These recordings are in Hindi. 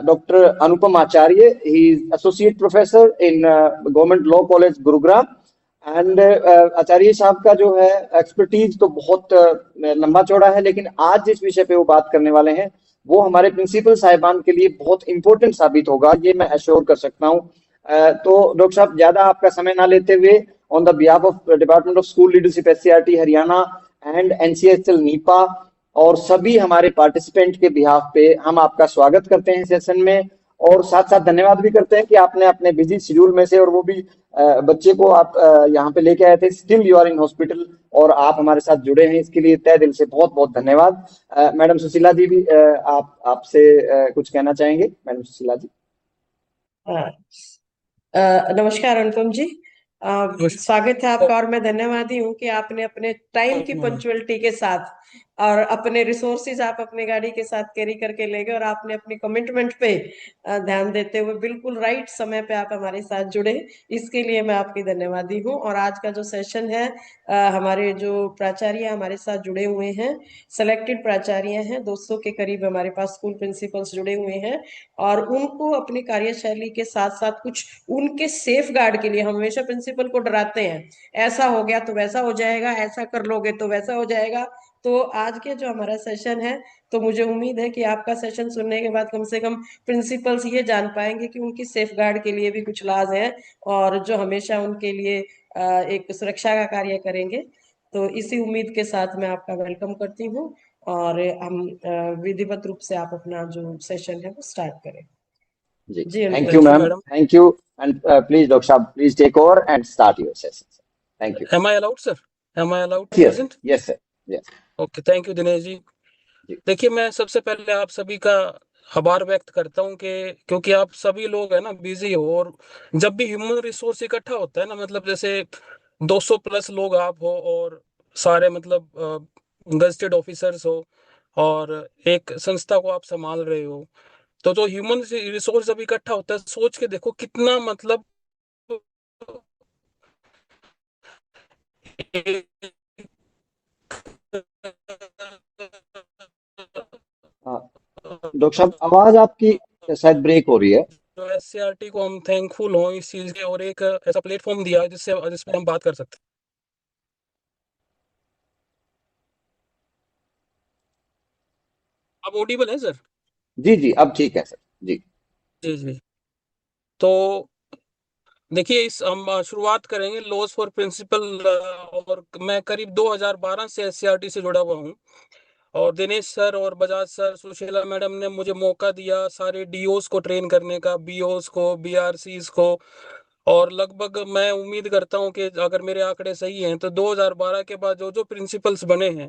Dr. Anupam Acharya. He is associate professor in Government Law College, Gurugram. And Acharya साहब का जो है एक्सपर्टीज तो बहुत लंबा चौड़ा है, लेकिन आज जिस विषय पे वो बात करने वाले हैं वो हमारे प्रिंसिपल साहिबान के लिए बहुत इंपॉर्टेंट साबित होगा, ये मैं एश्योर कर सकता हूँ। तो डॉक्टर साहब, ज्यादा आपका समय ना लेते हुए, on the behalf of department of school leadership SCERT Haryana and NCHL NIEPA और सभी हमारे पार्टिसिपेंट के बिहाफ पे हम आपका स्वागत करते हैं सेशन में, और साथ साथ धन्यवाद भी करते हैं कि आपने अपने बिजी शेड्यूल में से, और वो भी बच्चे को आप यहाँ पे लेके आए थे, still you are in hospital, और आप हमारे साथ जुड़े हैं, इसके लिए तहे दिल से बहुत बहुत धन्यवाद। मैडम सुशीला जी भी आप आपसे कुछ कहना चाहेंगे? मैडम सुशीला जी। नमस्कार अनुपम जी, स्वागत है आपका, और मैं धन्यवादी हूँ कि आपने अपने टाइम की पंक्चुअलिटी के साथ और अपने रिसोर्सेज आप अपने गाड़ी के साथ कैरी करके ले गए, और आपने अपनी कमिटमेंट पे ध्यान देते हुए बिल्कुल राइट समय पे आप हमारे साथ जुड़े, इसके लिए मैं आपकी धन्यवादी हूँ। और आज का जो सेशन है, हमारे जो प्राचार्य हमारे साथ जुड़े हुए हैं, सेलेक्टेड प्राचार्य हैं, 200 के करीब हमारे पास स्कूल प्रिंसिपल्स जुड़े हुए हैं, और उनको अपनी कार्यशैली के साथ साथ कुछ उनके सेफ गार्ड के लिए, हम हमेशा प्रिंसिपल को डराते हैं, ऐसा हो गया तो वैसा हो जाएगा, ऐसा कर लोगे तो वैसा हो जाएगा। तो आज के जो हमारा सेशन है, तो मुझे उम्मीद है कि आपका सेशन सुनने के बाद कम से कम प्रिंसिपल्स ये जान पाएंगे कि उनकी सेफ गार्ड के लिए भी कुछ लाज है, और जो हमेशा उनके लिए एक सुरक्षा का कार्य करेंगे। तो इसी उम्मीद के साथ मैं आपका वेलकम करती हूँ, और हम विधिवत रूप से आप अपना जो सेशन है वो स्टार्ट करें। जी, thank you ma'am, thank you, and please doctor साहब, please take over and start your session. Thank you. Am I allowed, sir? Am I allowed to Yes, present? yes sir, yes. Okay, thank you Dinesh ji. देखिए, मैं सबसे पहले आप सभी का आभार व्यक्त करता हूँ कि क्योंकि आप सभी लोग है ना बिजी हो, और जब भी ह्यूमन रिसोर्स इकट्ठा होता है ना, मतलब जैसे 200 प्लस लोग आप हो, और सारे मतलब गजटेड ऑफिसर्स हो, और एक संस्था को आप संभाल रहे हो, तो जो ह्यूमन रिसोर्स जब इकट्ठा होता है, सोच के देखो कितना मतलब डॉक्टर साहब, आवाज आपकी शायद ब्रेक हो रही है। तो एससीईआरटी को हम थैंकफुल हो इस चीज के, और एक ऐसा प्लेटफॉर्म दिया जिसपे हम बात कर सकते हैं। अब ऑडिबल है सर? जी जी, अब ठीक है सर। जी जी जी। तो देखिए, इस हम शुरुआत करेंगे लॉज फॉर प्रिंसिपल, और मैं करीब 2012 से एससीईआरटी से जुड़ा हुआ हूँ, और दिनेश सर और बजाज सर, सुशीला मैडम ने मुझे मौका दिया सारे डीओस को ट्रेन करने का, बीओस को, बीआरसीज को, और लगभग मैं उम्मीद करता हूं कि अगर मेरे आंकड़े सही हैं तो 2012 के बाद जो जो प्रिंसिपल्स बने हैं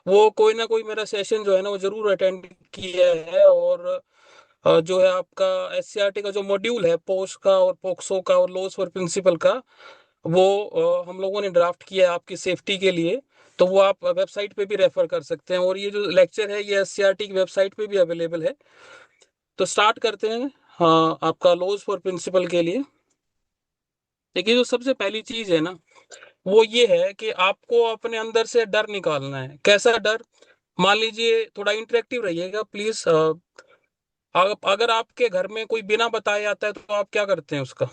वो कोई ना कोई मेरा सेशन जो है ना वो जरूर अटेंड किया है। और जो है आपका एससीईआरटी का जो मॉड्यूल है पोस्ट का और पोक्सो का और लॉज फॉर प्रिंसिपल का, वो हम लोगों ने ड्राफ्ट किया है आपकी सेफ्टी के लिए, तो वो आप वेबसाइट पे भी रेफर कर सकते हैं, और ये जो लेक्चर है ये एससीईआरटी की वेबसाइट पे भी अवेलेबल है। तो स्टार्ट करते हैं। हाँ, आपका लॉज फॉर प्रिंसिपल के लिए देखिए, जो सबसे पहली चीज है ना वो ये है कि आपको अपने अंदर से डर निकालना है। कैसा डर? मान लीजिए, थोड़ा इंटरेक्टिव रहिएगा प्लीज। अगर आपके घर में कोई बिना बताए आता है तो आप क्या करते हैं उसका?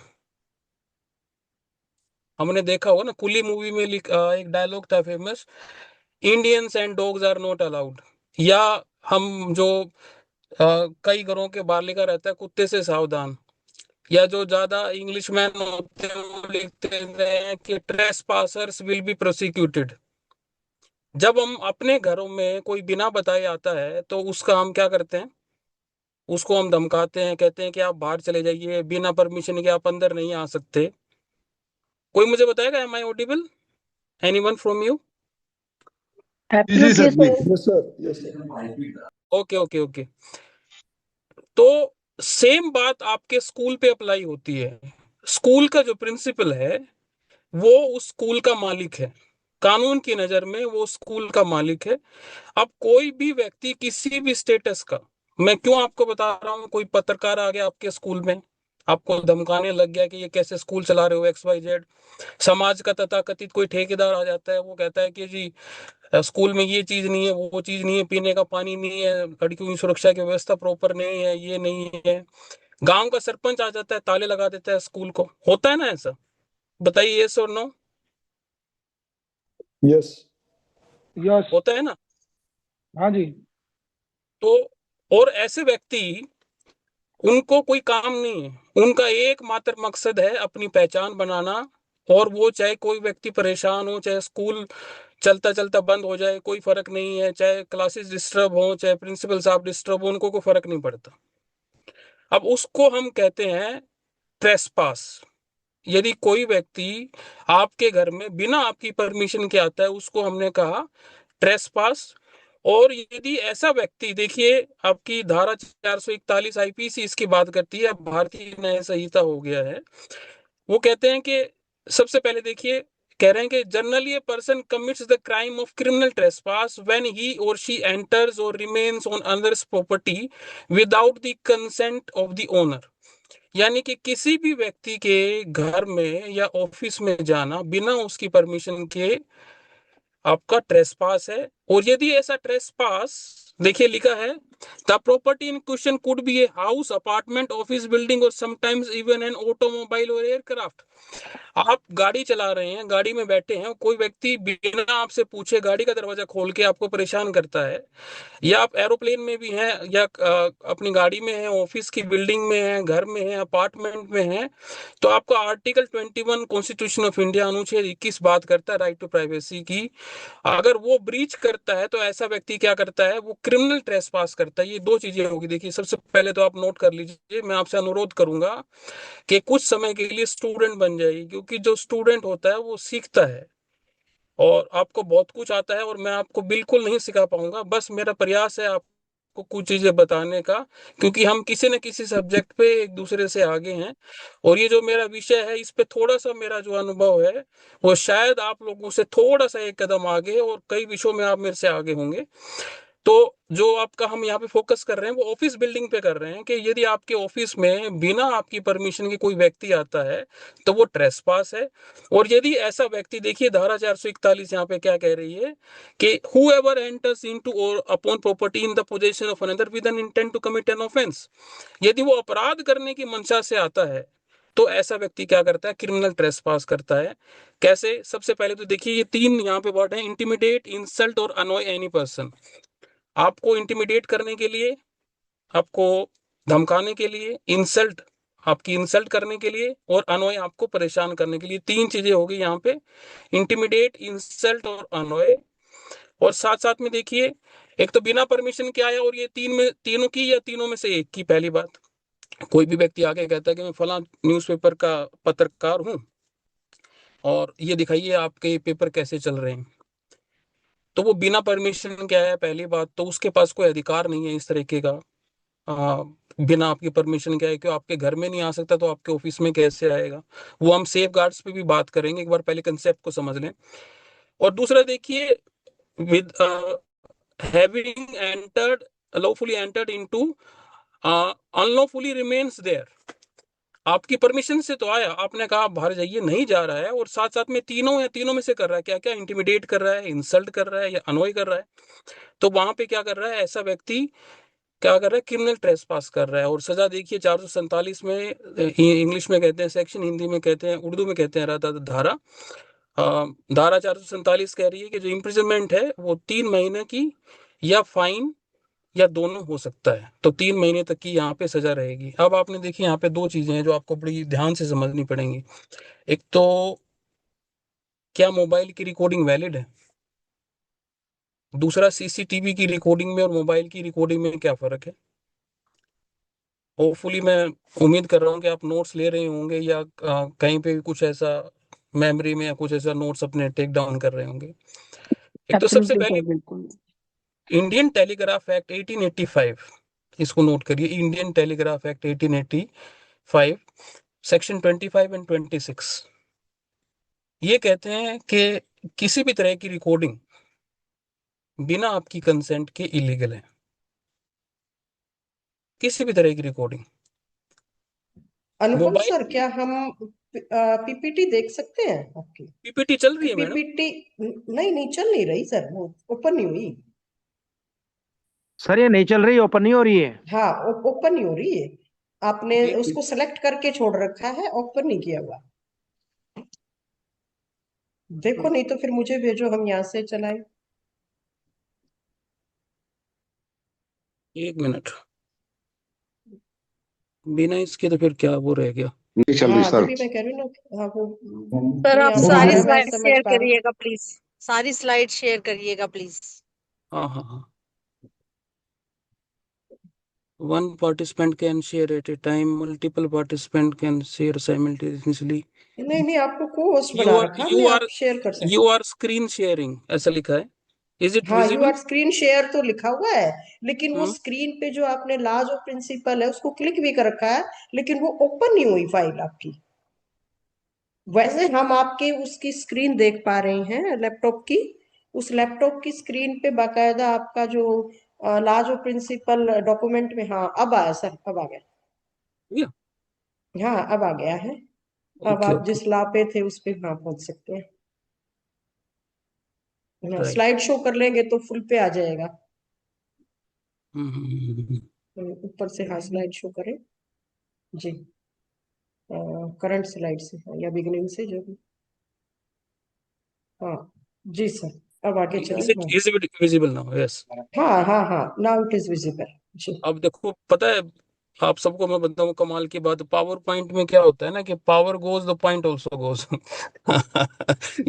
हमने देखा होगा ना, कुली मूवी में एक डायलॉग था famous, Indians and dogs are not allowed. या हम जो कई घरों के बाहर लिखा रहता है, कुत्ते से सावधान। या जो ज्यादा इंग्लिश मैन होते हैं वो लिखते हैं कि ट्रेसपासर्स विल बी प्रोसिक्यूटेड। जब हम अपने घरों में कोई बिना बताए आता है तो उसका हम क्या करते हैं? उसको हम धमकाते हैं, कहते हैं कि आप बाहर चले जाइए, बिना परमिशन के आप अंदर नहीं आ सकते। कोई मुझे बताएगा, am I audible? Anyone from you? Okay okay okay. तो सेम बात आपके स्कूल पे अप्लाई होती है। स्कूल का जो प्रिंसिपल है वो उस स्कूल का मालिक है, कानून की नजर में वो स्कूल का मालिक है। अब कोई भी व्यक्ति किसी भी स्टेटस का, मैं क्यों आपको बता रहा हूँ, कोई पत्रकार आ गया आपके स्कूल में, आपको धमकाने लग गया कि ये कैसे स्कूल चला रहे हो XYZ, समाज का तथाकथित कोई ठेकेदार आ जाता है, वो कहता है कि जी स्कूल में ये चीज नहीं है, वो चीज नहीं है, पीने का पानी नहीं है, लड़कियों की सुरक्षा की व्यवस्था प्रॉपर नहीं है, ये नहीं है। गांव का सरपंच आ जाता है, ताले लगा देता है स्कूल को। होता है ना ऐसा? बताइए, यस और नो? यस। यस। होता है ना? हाँ जी। तो और ऐसे व्यक्ति, उनको कोई काम नहीं है, उनका एकमात्र मकसद है अपनी पहचान बनाना। और वो चाहे कोई व्यक्ति परेशान हो, चाहे स्कूल चलता चलता बंद हो जाए, कोई फर्क नहीं है, चाहे क्लासेस डिस्टर्ब हो, चाहे प्रिंसिपल साहब डिस्टर्ब हो, उनको कोई फर्क नहीं पड़ता। अब उसको हम कहते हैं ट्रेसपास। यदि कोई व्यक्ति आपके घर में बिना आपकी परमिशन के आता है, उसको हमने कहा ट्रेसपास। और यदि ऐसा व्यक्ति, देखिए आपकी धारा 441 आईपीसी इसकी बात करती है, अब भारतीय न्याय संहिता हो गया है। वो कहते हैं कि सबसे पहले देखिए, कह रहे हैं कि generally a person commits the crime of criminal trespass when he और शी एंटर्स और remains on others property without the consent of the owner. यानी कि किसी भी व्यक्ति के घर में या ऑफिस में जाना बिना उसकी परमिशन के आपका ट्रेसपास है। और यदि ऐसा ट्रेसपास, देखिए लिखा है, the property in question could be a house, apartment, office building और समटाइम्स इवन एन ऑटोमोबाइल और एयरक्राफ्ट। आप गाड़ी चला रहे हैं, गाड़ी में बैठे हैं, कोई व्यक्ति बिना आपसे पूछे गाड़ी का दरवाजा खोल के आपको परेशान करता है, या आप एरोप्लेन में भी हैं, या अपनी गाड़ी में हैं, ऑफिस की बिल्डिंग में हैं, घर में हैं, अपार्टमेंट में हैं, तो आपका आर्टिकल 21 कॉन्स्टिट्यूशन ऑफ इंडिया अनुच्छेद 21 बात करता है राइट टू प्राइवेसी की। अगर वो ब्रीच करता है तो ऐसा व्यक्ति क्या करता है, वो क्रिमिनल ट्रेसपास करता है। ये दो चीजें होगी। देखिए सबसे पहले तो आप नोट कर लीजिए, मैं आपसे अनुरोध करूंगा कि कुछ समय के लिए स्टूडेंट बन जाइए, क्योंकि जो स्टूडेंट होता है वो सीखता है। और आपको बहुत कुछ आता है और मैं आपको बिल्कुल नहीं सिखा पाऊंगा, बस मेरा प्रयास है आपको कुछ चीजें बताने का, क्योंकि हम किसी न किसी सब्जेक्ट पे एक दूसरे से आगे हैं। और ये जो मेरा विषय है, इस पे थोड़ा सा मेरा जो अनुभव है, वो शायद आप लोगों से थोड़ा सा एक कदम आगे है, और कई विषयों में आप मेरे से आगे होंगे। तो जो आपका हम यहाँ पे फोकस कर रहे हैं वो ऑफिस बिल्डिंग पे कर रहे हैं, कि यदि आपके ऑफिस में बिना आपकी परमिशन के कोई व्यक्ति आता है तो वो ट्रेसपास है। और यदि ऐसा व्यक्ति, देखिए धारा 441 यहाँ पे क्या कह रही है, कि whoever enters into or upon property in the possession of another with an intent to commit an offense। यदि वो अपराध करने की मंशा से आता है तो ऐसा व्यक्ति क्या करता है, क्रिमिनल ट्रेसपास करता है। कैसे? सबसे पहले तो देखिए ये तीन यहाँ पे वर्ड है, इंटिमिडेट, इंसल्ट और अनॉय एनी पर्सन। आपको इंटिमिडेट करने के लिए, आपको धमकाने के लिए, इंसल्ट आपकी इंसल्ट करने के लिए, और अनोय आपको परेशान करने के लिए, तीन चीजें होगी यहाँ पे, इंटिमिडेट, इंसल्ट और अनोय। और साथ साथ में देखिए, एक तो बिना परमिशन के आया, और ये तीन में, तीनों की या तीनों में से एक की। पहली बात, कोई भी व्यक्ति आके कहता है कि मैं फला न्यूज़पेपर का पत्रकार हूँ और ये दिखाइए आपके पेपर कैसे चल रहे हैं, तो वो बिना परमिशन के आया। पहली बात तो उसके पास कोई अधिकार नहीं है इस तरीके का, आ, बिना आपकी परमिशन के आए, क्यों आपके घर में नहीं आ सकता तो आपके ऑफिस में कैसे आएगा। वो हम सेफ गार्ड्स पे भी बात करेंगे, एक बार पहले कंसेप्ट को समझ लें। और दूसरा देखिए, with having entered, lawfully entered into, unlawfully remains there. आपकी परमिशन से तो आया, आपने कहा आप बाहर जाइए, नहीं जा रहा है, और साथ साथ में तीनों या तीनों में से कर रहा है, क्या क्या, इंटिमिडेट कर रहा है, इंसल्ट कर रहा है, या अनोय कर रहा है, तो वहां पे क्या कर रहा है ऐसा व्यक्ति, क्या कर रहा है, क्रिमिनल ट्रेसपास कर रहा है। और सजा देखिए 447 में, इंग्लिश में कहते हैं सेक्शन, हिंदी में कहते हैं, उर्दू में कहते हैं धारा। धारा 447 कह रही है कि जो इम्प्रिजनमेंट है वो 3 महीने की या फाइन या दोनों हो सकता है, तो 3 महीने तक की यहाँ पे सजा रहेगी। अब आपने देखिए यहाँ पे दो चीजें हैं जो आपको बड़ी ध्यान से समझनी पड़ेंगी। एक तो, क्या मोबाइल की रिकॉर्डिंग वैलिड है? दूसरा, सीसीटीवी की रिकॉर्डिंग में और मोबाइल की रिकॉर्डिंग में क्या फर्क है? होपफुली मैं उम्मीद कर रहा हूँ कि आप नोट्स ले रहे होंगे, या कहीं पे भी कुछ ऐसा मेमोरी में या कुछ ऐसा नोट्स अपने टेक डाउन कर रहे होंगे। एक तो सबसे एब्सोल्युटली पहले सर, बिल्कुल। इंडियन टेलीग्राफ एक्ट 1885, इसको नोट करिए, Indian telegraph act 1885 section 25 and 26 ये कहते हैं कि किसी भी तरह की रिकॉर्डिंग बिना आपकी कंसेंट के इलीगल है। किसी भी तरह की रिकॉर्डिंग, अनुपम मोबाइल सर, क्या हम पीपीटी देख सकते हैं आपकी? पीपीटी चल रही है मैडम? पीपीटी नहीं, नहीं चल नहीं रही सर, वो ओपन नहीं हुई। सर ये नहीं चल रही, ओपन नहीं हो रही है। हाँ, ओपन नहीं हो रही है। आपने एक उसको सेलेक्ट करके छोड़ रखा है, ओपन नहीं किया हुआ। देखो, नहीं तो फिर मुझे भेजो, हम यहाँ से चलाएं। एक मिनट, बिना इसके तो फिर क्या वो रह गया। नहीं चल रही हाँ, सर। तभी मैं कह रही हूँ ना। हाँ, वो सर नहीं आप आ पा सारी रहा है, मैं स्लाइड समझ शेयर पा रही करिएगा प्लीज। सारी स्लाइड शेयर करिएगा प्लीज। हाँ हाँ हाँ। One participant can share at a time. Multiple participant can share simultaneously. हूँ। नहीं नहीं, आपको को होस्ट You बना are रखा है, you मैं are आप शेयर कर सकते। you are screen sharing ऐसा लिखा है। Is it हाँ, you visible? Are screen share तो लिखा हुआ है, लेकिन वो हम्म स्क्रीन पे जो आपने लाज ऑफ प्रिंसिपल है उसको क्लिक भी कर रखा है, लेकिन वो ओपन नहीं हुई फाइल आपकी। वैसे हम आपके उसकी स्क्रीन देख पा रहे हैं लैपटॉप की। उस लैपटॉप की स्क्रीन पे बाकायदा आपका जो लाज ऑफ प्रिंसिपल डॉक्यूमेंट में, हाँ अब आया सर, अब आ गया। yeah. हाँ, अब आ गया है। अब Okay आप okay. जिस ला पे थे उस पे हाँ पहुंच सकते हैं। हाँ, Right. स्लाइड शो कर लेंगे तो फुल पे आ जाएगा। हम्म। ऊपर से हाँ स्लाइड शो करें जी। करंट स्लाइड से हाँ, या बिगिनिंग से जो भी। हाँ जी सर, अब आगे चलें। हाँ Is it visible now? Yes. हाँ हाँ हाँ, नाउ इट इज विजिबल जी। अब देखो, पता है आप सबको मैं बताऊं कमाल की बात, पावर पॉइंट में क्या होता है ना कि power goes the point also goes.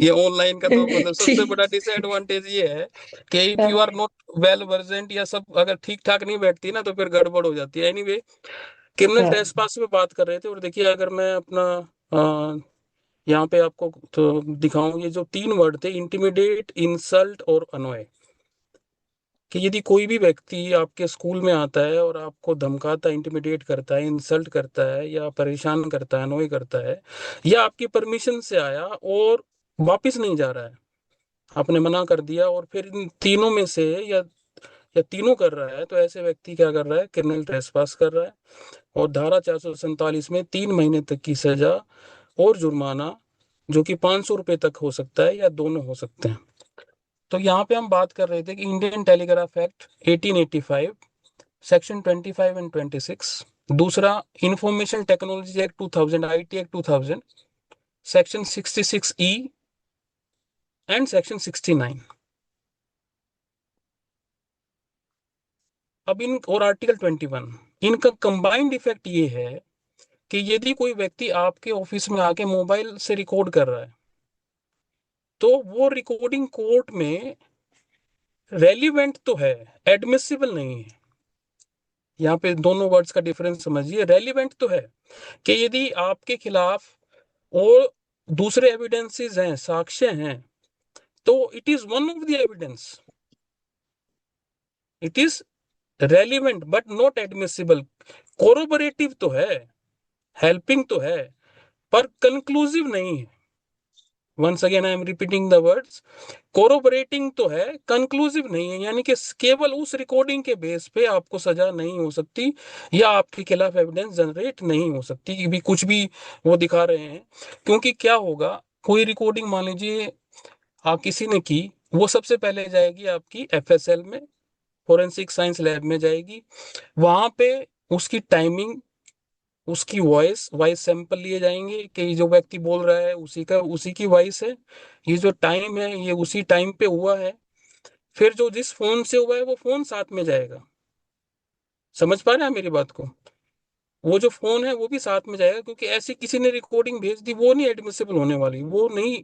ये ऑनलाइन का तो मतलब सबसे ठीक। बड़ा डिसएडवांटेज ये है कि इफ हाँ यू आर नॉट वेल वर्जेंट या सब अगर ठीक ठाक नहीं बैठती ना तो फिर गड़बड़ हो जाती है। एनीवे, क्रिमिनल हाँ ट्रेसपास पे बात कर रहे थे और देखिए अगर मैं अपना यहाँ पे आपको तो दिखाऊं, ये जो तीन वर्ड थे, इंटिमिडेट, इंसल्ट और अनॉय, कि यदि कोई भी व्यक्ति आपके स्कूल में आता है और आपको धमकाता है, इंटिमिडेट करता है, इंसल्ट करता है या परेशान करता है, अनोय करता है, या आपकी परमिशन से आया और वापस नहीं जा रहा है, आपने मना कर दिया और फिर इन तीनों में से या तीनों कर रहा है, तो ऐसे व्यक्ति क्या कर रहा है, क्रिमिनल ट्रेसपास कर रहा है। और धारा 447 में 3 महीने तक की सजा और जुर्माना, जो कि 500 रुपये तक हो सकता है या दोनों हो सकते हैं। तो यहाँ पे हम बात कर रहे थे कि Indian telegraph act 1885, section 25 and 26, दूसरा information technology act 2000, IT act 2000, section 66E and section 69। अब इन और आर्टिकल 21, इनका कंबाइंड इफेक्ट ये है कि यदि कोई व्यक्ति आपके ऑफिस में आके मोबाइल से रिकॉर्ड कर रहा है तो वो रिकॉर्डिंग कोर्ट में रेलिवेंट तो है, एडमिसिबल नहीं है। यहाँ पे दोनों वर्ड्स का डिफरेंस समझिए। रेलिवेंट तो है कि यदि आपके खिलाफ और दूसरे एविडेंसेस हैं, साक्ष्य हैं, तो it is one of the evidence, it is relevant but not admissible. Corroborative तो है, हेल्पिंग तो है, पर कंक्लूसिव नहीं है। Once again I am repeating the words, corroborating तो है, कंक्लूसिव नहीं है, यानी कि केवल उस रिकॉर्डिंग के बेस पे आपको सजा नहीं हो सकती या आपके खिलाफ एविडेंस जनरेट नहीं हो सकती कि भी कुछ भी वो दिखा रहे हैं। क्योंकि क्या होगा, कोई रिकॉर्डिंग मान लीजिए आप किसी ने की, वो सबसे पहले जाएगी आपकी एफएसएल में, फोरेंसिक साइंस लैब में जाएगी, वहां पे उसकी टाइमिंग, उसकी वॉइस वॉइस सैंपल लिए जाएंगे कि जो व्यक्ति बोल रहा है उसी की वॉइस है, ये जो टाइम है ये उसी टाइम पे हुआ है, फिर जो जिस फोन से हुआ है वो फोन साथ में जाएगा। समझ पा रहे हैं मेरी बात को? वो जो फोन है वो भी साथ में जाएगा, क्योंकि ऐसी किसी ने रिकॉर्डिंग भेज दी वो नहीं एडमिसिबल होने वाली, वो नहीं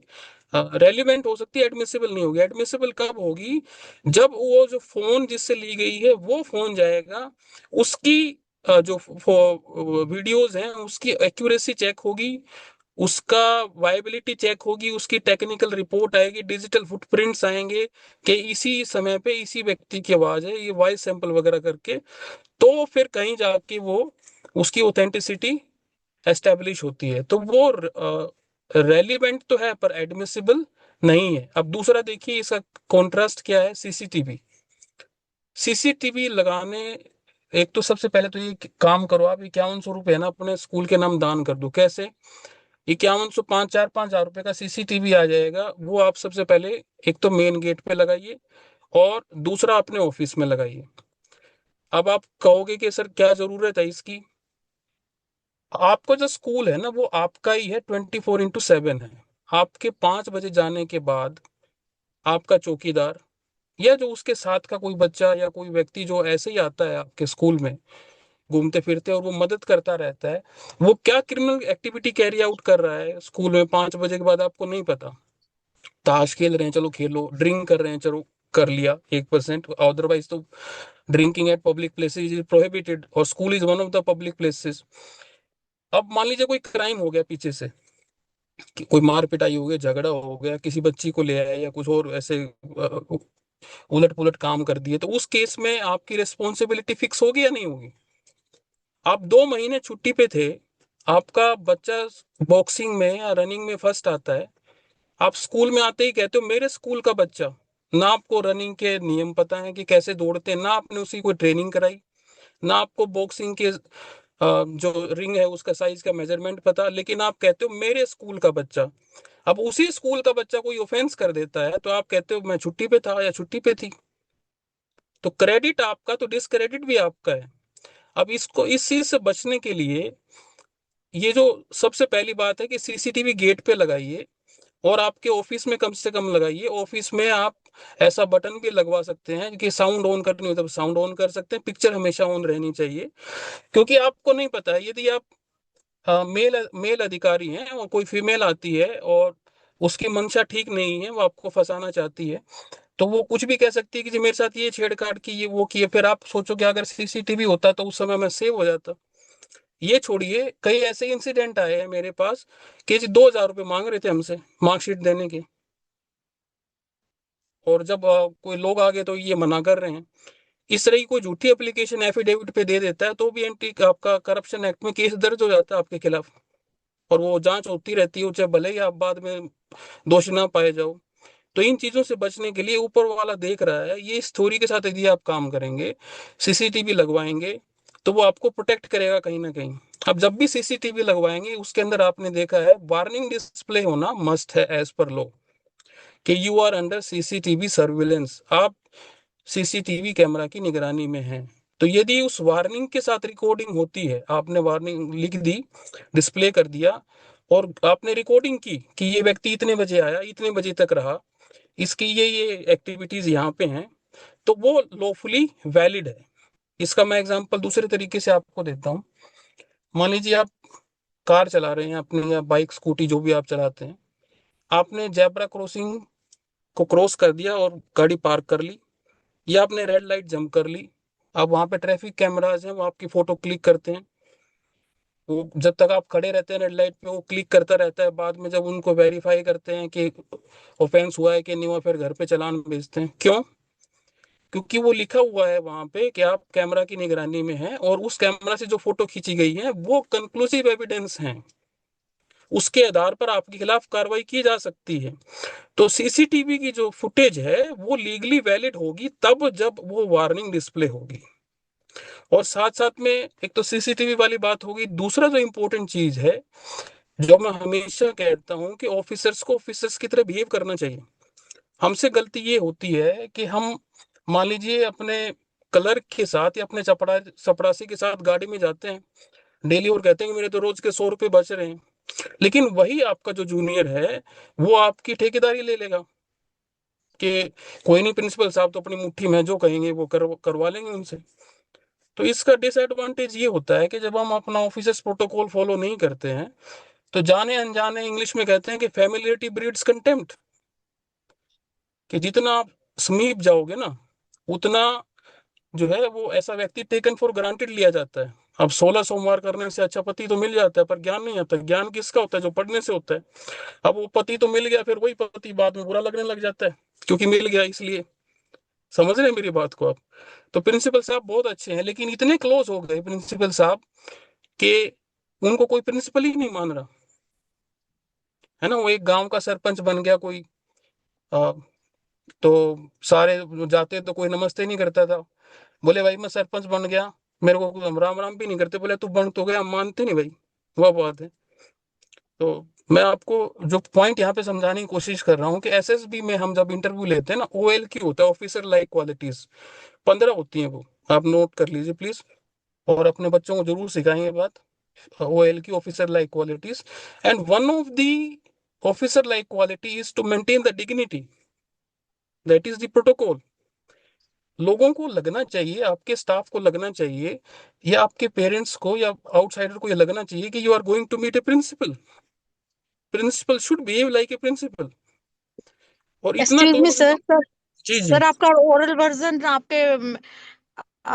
रेलिवेंट हो सकती, एडमिसिबल नहीं होगी। एडमिसिबल कब होगी, जब वो जो फोन जिससे ली गई है वो फोन जाएगा, उसकी जो वीडियोज हैं उसकी एक्यूरेसी चेक होगी, उसका वायबिलिटी चेक होगी, उसकी टेक्निकल रिपोर्ट आएगी, डिजिटल फुटप्रिंट्स आएंगे कि इसी समय पे इसी व्यक्ति की आवाज है, ये वॉइस सैंपल वगैरह करके, तो फिर कहीं जाके वो उसकी ऑथेंटिसिटी एस्टेब्लिश होती है। तो वो रेलिवेंट तो है पर एडमिसिबल नहीं है। अब दूसरा देखिए इसका कॉन्ट्रास्ट क्या है, सीसीटीवी। सीसीटीवी लगाने एक तो सबसे पहले तो ये काम करो, आप 5100 रुपये ना अपने स्कूल के नाम दान कर दो। कैसे? 5100, 5,000 4,5,000 रुपए का सीसीटीवी आ जाएगा, वो आप सबसे पहले एक तो मेन गेट पे लगाइए और दूसरा अपने ऑफिस में लगाइए। अब आप कहोगे कि सर क्या जरूरत है इसकी? आपको जो स्कूल है ना वो आपका ही है, 24x7 है। आपके 5 बजे जाने के बाद आपका चौकीदार या जो उसके साथ का कोई बच्चा या कोई व्यक्ति जो ऐसे ही आता है आपके स्कूल में घूमते फिरते और वो मदद करता रहता है, वो क्या क्रिमिनल एक्टिविटी कैरी आउट कर रहा है स्कूल में 5 बजे के बाद आपको नहीं पता। ताश खेल रहे हैं, चलो खेलो। ड्रिंक कर रहे हैं, चलो कर लिया 1%। अदरवाइज तो drinking at public places is prohibited और school is one of the public places. अब मान लीजिए कोई क्राइम हो गया पीछे से, कि कोई मार पिटाई हो गया, झगड़ा हो गया, किसी बच्ची को ले आया या कुछ और ऐसे उलट पुलट काम कर दिए, तो उस केस में आपकी रिस्पॉन्सिबिलिटी फिक्स होगी या नहीं होगी? आप 2 महीने छुट्टी पे थे, आपका बच्चा बॉक्सिंग में या रनिंग में फर्स्ट आता है, आप स्कूल में आते ही कहते हो मेरे स्कूल का बच्चा। ना आपको रनिंग के नियम पता है कि कैसे दौड़ते हैं, ना आपने उसी कोई ट्रेनिंग कराई, ना आपको बॉक्सिंग के जो रिंग है उसका साइज का मेजरमेंट पता, लेकिन आप कहते हो मेरे स्कूल का बच्चा। अब उसी स्कूल का बच्चा कोई ऑफेंस कर देता है तो आप कहते हो मैं छुट्टी पे था या छुट्टी पे थी। तो क्रेडिट आपका तो डिसक्रेडिट भी आपका है। अब इसको इस चीज से बचने के लिए ये जो सबसे पहली बात है कि सीसीटीवी गेट पे लगाइए और आपके ऑफिस में कम से कम लगाइए। ऑफिस में आप ऐसा बटन भी लगवा सकते हैं कि साउंड ऑन करनी हो तो साउंड ऑन कर सकते हैं, पिक्चर हमेशा ऑन रहनी चाहिए। क्योंकि आपको नहीं पता है, यदि आप मेल मेल अधिकारी हैं और कोई फीमेल आती है और उसकी मंशा ठीक नहीं है, वो आपको फंसाना चाहती है, तो वो कुछ भी कह सकती है कि जी मेरे साथ ये छेड़छाड़ की, ये वो किए। फिर आप सोचो कि अगर सीसीटीवी होता तो उस समय मैं सेव हो जाता। ये छोड़िए, कई ऐसे इंसिडेंट आए हैं मेरे पास कि जी 2,000 रुपये मांग रहे थे हमसे मार्कशीट देने के, और जब कोई लोग आ गए तो ये मना कर रहे हैं। इस तरह की कोई झूठी एप्लीकेशन एफिडेविट पे दे देता है तो भी एंटी आपका करप्शन एक्ट में केस दर्ज हो जाता है आपके खिलाफ, और वो जांच होती रहती है, चाहे भले ही आप बाद में दोषी ना पाए जाओ। तो इन चीजों से बचने के लिए ऊपर वाला देख रहा है, ये इस थ्योरी के साथ यदि आप काम करेंगे, सीसीटीवी लगवाएंगे, तो वो आपको प्रोटेक्ट करेगा कहीं ना कहीं। अब जब भी सीसीटीवी लगवाएंगे उसके अंदर आपने देखा है वार्निंग डिस्प्ले होना मस्ट है एज पर लॉ, कि you are under CCTV surveillance, आप सीसीटीवी कैमरा की निगरानी में हैं। तो यदि उस वार्निंग के साथ रिकॉर्डिंग होती है, आपने वार्निंग लिख दी, डिस्प्ले कर दिया, और आपने रिकॉर्डिंग की कि ये व्यक्ति इतने बजे आया, इतने बजे तक रहा, इसकी ये एक्टिविटीज यहाँ पे हैं, तो वो लॉफुली वैलिड है। इसका मैं एग्जांपल दूसरे तरीके से आपको देता हूँ। मान लीजिए आप कार चला रहे हैं अपनी, या बाइक स्कूटी जो भी आप चलाते हैं, आपने जेब्रा क्रॉसिंग को क्रॉस कर दिया और गाड़ी पार्क कर ली, या आपने रेड लाइट जंप कर ली। अब वहां पे ट्रैफिक कैमराज हैं, वो आपकी फोटो क्लिक करते हैं। वो जब तक आप खड़े रहते हैं रेड लाइट पे वो क्लिक करता रहता है, बाद में जब उनको वेरीफाई करते हैं कि ऑफेंस हुआ है कि नहीं हुआ, फिर घर पे चालान भेजते हैं। क्यों? क्योंकि वो लिखा हुआ है वहां पे कि आप कैमरा की निगरानी में हैं, और उस कैमरा से जो फोटो खींची गई है वो कंक्लूसिव एविडेंस है, उसके आधार पर आपके खिलाफ कार्रवाई की जा सकती है। तो सीसीटीवी की जो फुटेज है वो लीगली वैलिड होगी तब जब वो वार्निंग डिस्प्ले होगी। और साथ साथ में एक तो सीसीटीवी वाली बात होगी, दूसरा जो इंपॉर्टेंट चीज है जो मैं हमेशा कहता हूं कि ऑफिसर्स को ऑफिसर्स की तरह बिहेव करना चाहिए। हमसे गलती ये होती है कि हम मान लीजिए अपने क्लर्क के साथ या अपने चपरासी के साथ गाड़ी में जाते हैं डेली और कहते हैं कि मेरे तो रोज के 100 रुपये बच रहे हैं, लेकिन वही आपका जो जूनियर है वो आपकी ठेकेदारी ले लेगा कि कोई नहीं, प्रिंसिपल साहब तो अपनी मुट्ठी में जो कहेंगे वो करवा लेंगे उनसे। तो इसका डिसएडवांटेज ये होता है कि जब हम अपना ऑफिसर्स प्रोटोकॉल फॉलो नहीं करते हैं, तो जाने अनजाने इंग्लिश में कहते हैं कि फैमिलियरिटी ब्रीड्स कंटेम्प्ट, कि जितना आप समीप जाओगे ना उतना जो है वो ऐसा व्यक्ति टेकन फॉर ग्रांटेड लिया जाता है। अब 16 सोमवार करने से अच्छा पति तो मिल जाता है, पर ज्ञान नहीं आता। ज्ञान किसका होता है? जो पढ़ने से होता है। अब वो पति तो मिल गया, फिर वही पति बाद में बुरा लगने लग जाता है क्योंकि मिल गया इसलिए। समझ रहे हैं मेरी बात को आप? तो प्रिंसिपल साहब बहुत अच्छे हैं, लेकिन इतने क्लोज हो गए प्रिंसिपल साहब कि उनको कोई प्रिंसिपल ही नहीं मान रहा है ना। वो एक गांव का सरपंच बन गया कोई, आ, तो सारे जाते तो कोई नमस्ते नहीं करता था। बोले भाई मैं सरपंच बन गया, मेरे को राम राम भी नहीं करते, बोले तू बन तो गया, हम मानते नहीं भाई, वह बात है। तो मैं आपको जो पॉइंट यहाँ पे समझाने की कोशिश कर रहा हूँ कि एसएसबी में हम जब इंटरव्यू लेते हैं ना, OLQ होता है, ऑफिसर लाइक क्वालिटीज, 15 होती हैं वो, आप नोट कर लीजिए प्लीज, और अपने बच्चों को जरूर सिखाएंगे बात। OLQ, officer like qualities, and one of the officer like quality is to maintain the dignity, that is the protocol. लोगों को लगना चाहिए, आपके स्टाफ को लगना चाहिए, या आपके पेरेंट्स को या आउटसाइडर को ये लगना चाहिए कि you are going to meet a principal, principal should behave like a principal. और इतना एक्सक्यूज मी करोगे सर, तो। सर जी जी। सर आपका ओरल वर्जन आपके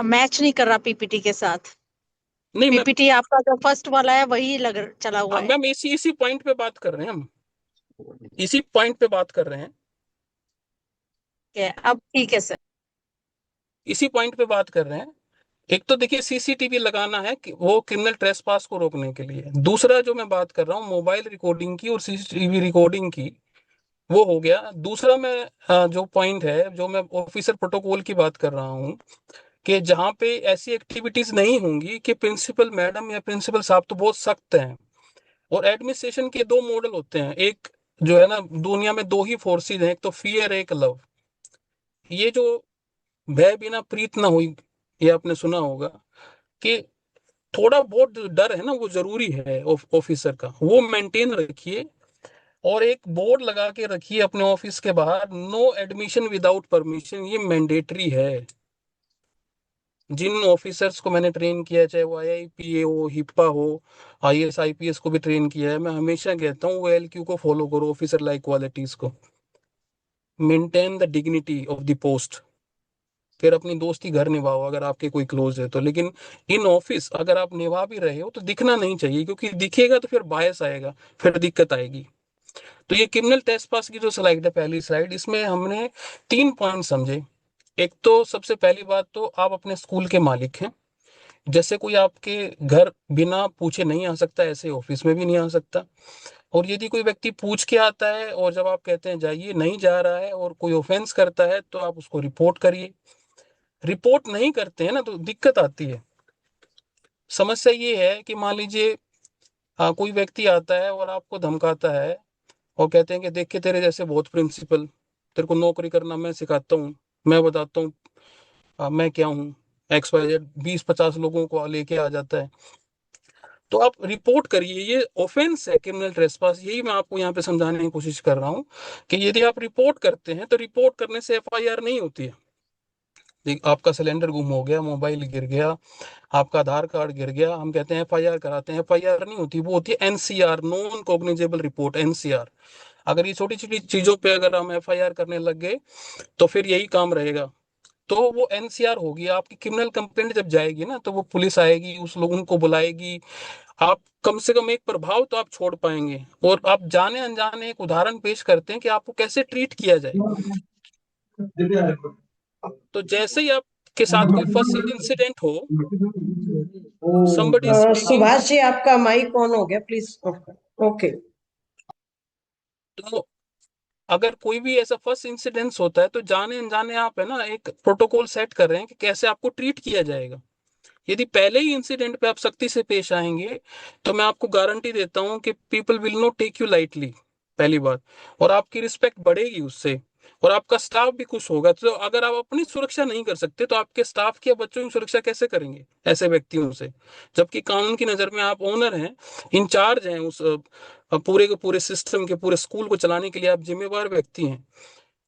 मैच नहीं कर रहा पीपीटी के साथ। नहीं मैं, पीपीटी आपका जो फर्स्ट वाला है वही चला हुआ हाँ है। मैम, इसी इसी पॉइंट पे बात कर रहे हैं हम, इसी पॉइंट पे बात कर रहे हैं, अब ठीक है सर। इसी पॉइंट पे बात कर रहे हैं। एक तो देखिए सीसीटीवी लगाना है कि वो क्रिमिनल ट्रेसपास को रोकने के लिए, दूसरा जो मैं बात कर रहा हूँ मोबाइल रिकॉर्डिंग की और सीसीटीवी रिकॉर्डिंग की, वो हो गया। दूसरा मैं जो पॉइंट है, जो मैं ऑफिसर प्रोटोकॉल की बात कर रहा हूँ, कि जहाँ पे ऐसी एक्टिविटीज नहीं होंगी कि प्रिंसिपल मैडम या प्रिंसिपल साहब तो बहुत सख्त हैं। और एडमिनिस्ट्रेशन के दो मॉडल होते हैं, एक जो है ना, दुनिया में दो ही फोर्सेज हैं, एक तो फियर, एक लव। ये जो भय बिना प्रीत ना हुई, ये आपने सुना होगा कि थोड़ा बहुत जो डर है ना, वो जरूरी है ऑफिसर का, वो मेंटेन रखिए। और एक बोर्ड लगा के रखिए अपने ऑफिस के बाहर, नो एडमिशन विदाउट परमिशन, ये मैंडेटरी है। जिन ऑफिसर्स को मैंने ट्रेन किया है, चाहे वो IIPA हो, हिप्पा हो, IAS IPS को भी ट्रेन किया है, मैं हमेशा कहता हूँ OLQ को फॉलो करो, ऑफिसर लाइक क्वालिटीज को, maintain the dignity of the post. फिर अपनी दोस्ती घर निभाओ अगर आपके कोई क्लोज है तो, लेकिन इन ऑफिस अगर आप निभा भी रहे हो तो दिखना नहीं चाहिए, क्योंकि दिखेगा तो फिर बायस आएगा, फिर दिक्कत आएगी। तो ये क्रिमिनल टेस्ट पास की जो स्लाइड है, पहली स्लाइड, इसमें हमने 3 पॉइंट समझे। एक तो सबसे पहली बात तो आप अपने स्कूल के मालिक हैं, जैसे कोई आपके घर बिना पूछे नहीं आ सकता, ऐसे ऑफिस में भी नहीं आ सकता। और यदि कोई व्यक्ति पूछ के आता है और जब आप कहते हैं जाइए, नहीं जा रहा है और कोई ऑफेंस करता है, तो आप उसको रिपोर्ट करिए। रिपोर्ट नहीं करते हैं ना तो दिक्कत आती है। समस्या ये है कि मान लीजिए कोई व्यक्ति आता है और आपको धमकाता है और कहते हैं कि देख के तेरे जैसे बहुत प्रिंसिपल, तेरे को नौकरी करना मैं सिखाता हूँ, मैं बताता हूँ मैं क्या हूँ, XYZ, 20-50 लोगों को लेके आ जाता है। तो आप रिपोर्ट करिए, ये ऑफेंस है, क्रिमिनल ट्रेसपास। यही मैं आपको यहाँ पे समझाने की कोशिश कर रहा हूँ कि यदि आप रिपोर्ट करते हैं तो रिपोर्ट करने से FIR नहीं होती है। आपका सिलेंडर गुम हो गया, मोबाइल गिर गया, आपका आधार कार्ड गिर गया, हम कहते हैं FIR कराते हैं, FIR नहीं होती, वो होती है NCR, non cognizable report, NCR। अगर ये छोटी छोटी चीजों पे अगर हम FIR करने लग गए तो फिर यही काम रहेगा। तो वो NCR होगी, आपकी क्रिमिनल कंप्लेंट जब जाएगी ना, तो वो पुलिस आएगी, उस लोगों को बुलाएगी, आप कम से कम एक प्रभाव तो आप छोड़ पाएंगे। और आप जाने अनजाने एक उदाहरण पेश करते हैं कि आपको कैसे ट्रीट किया जाए। तो जैसे ही आपके साथ कोई फर्स्ट इंसिडेंट हो, somebody speaking, सुभाष जी आपका माइक ऑन हो गया, प्लीज ओके। तो अगर कोई भी ऐसा फर्स्ट इंसिडेंस होता है तो जाने अनजाने आप है ना एक प्रोटोकॉल सेट कर रहे हैं कि कैसे आपको ट्रीट किया जाएगा। यदि पहले ही इंसिडेंट पे आप सख्ती से पेश आएंगे तो मैं आपको गारंटी देता हूं कि people will not take you lightly, पहली बात, और आपकी रिस्पेक्ट बढ़ेगी उससे, और आपका स्टाफ भी खुश होगा। तो अगर आप अपनी सुरक्षा नहीं कर सकते तो आपके स्टाफ की या बच्चों की सुरक्षा कैसे करेंगे ऐसे व्यक्तियों से, जबकि कानून की नजर में आप ओनर हैं, इंचार्ज हैं उस पूरे के पूरे सिस्टम के, पूरे स्कूल को चलाने के लिए आप जिम्मेवार व्यक्ति हैं।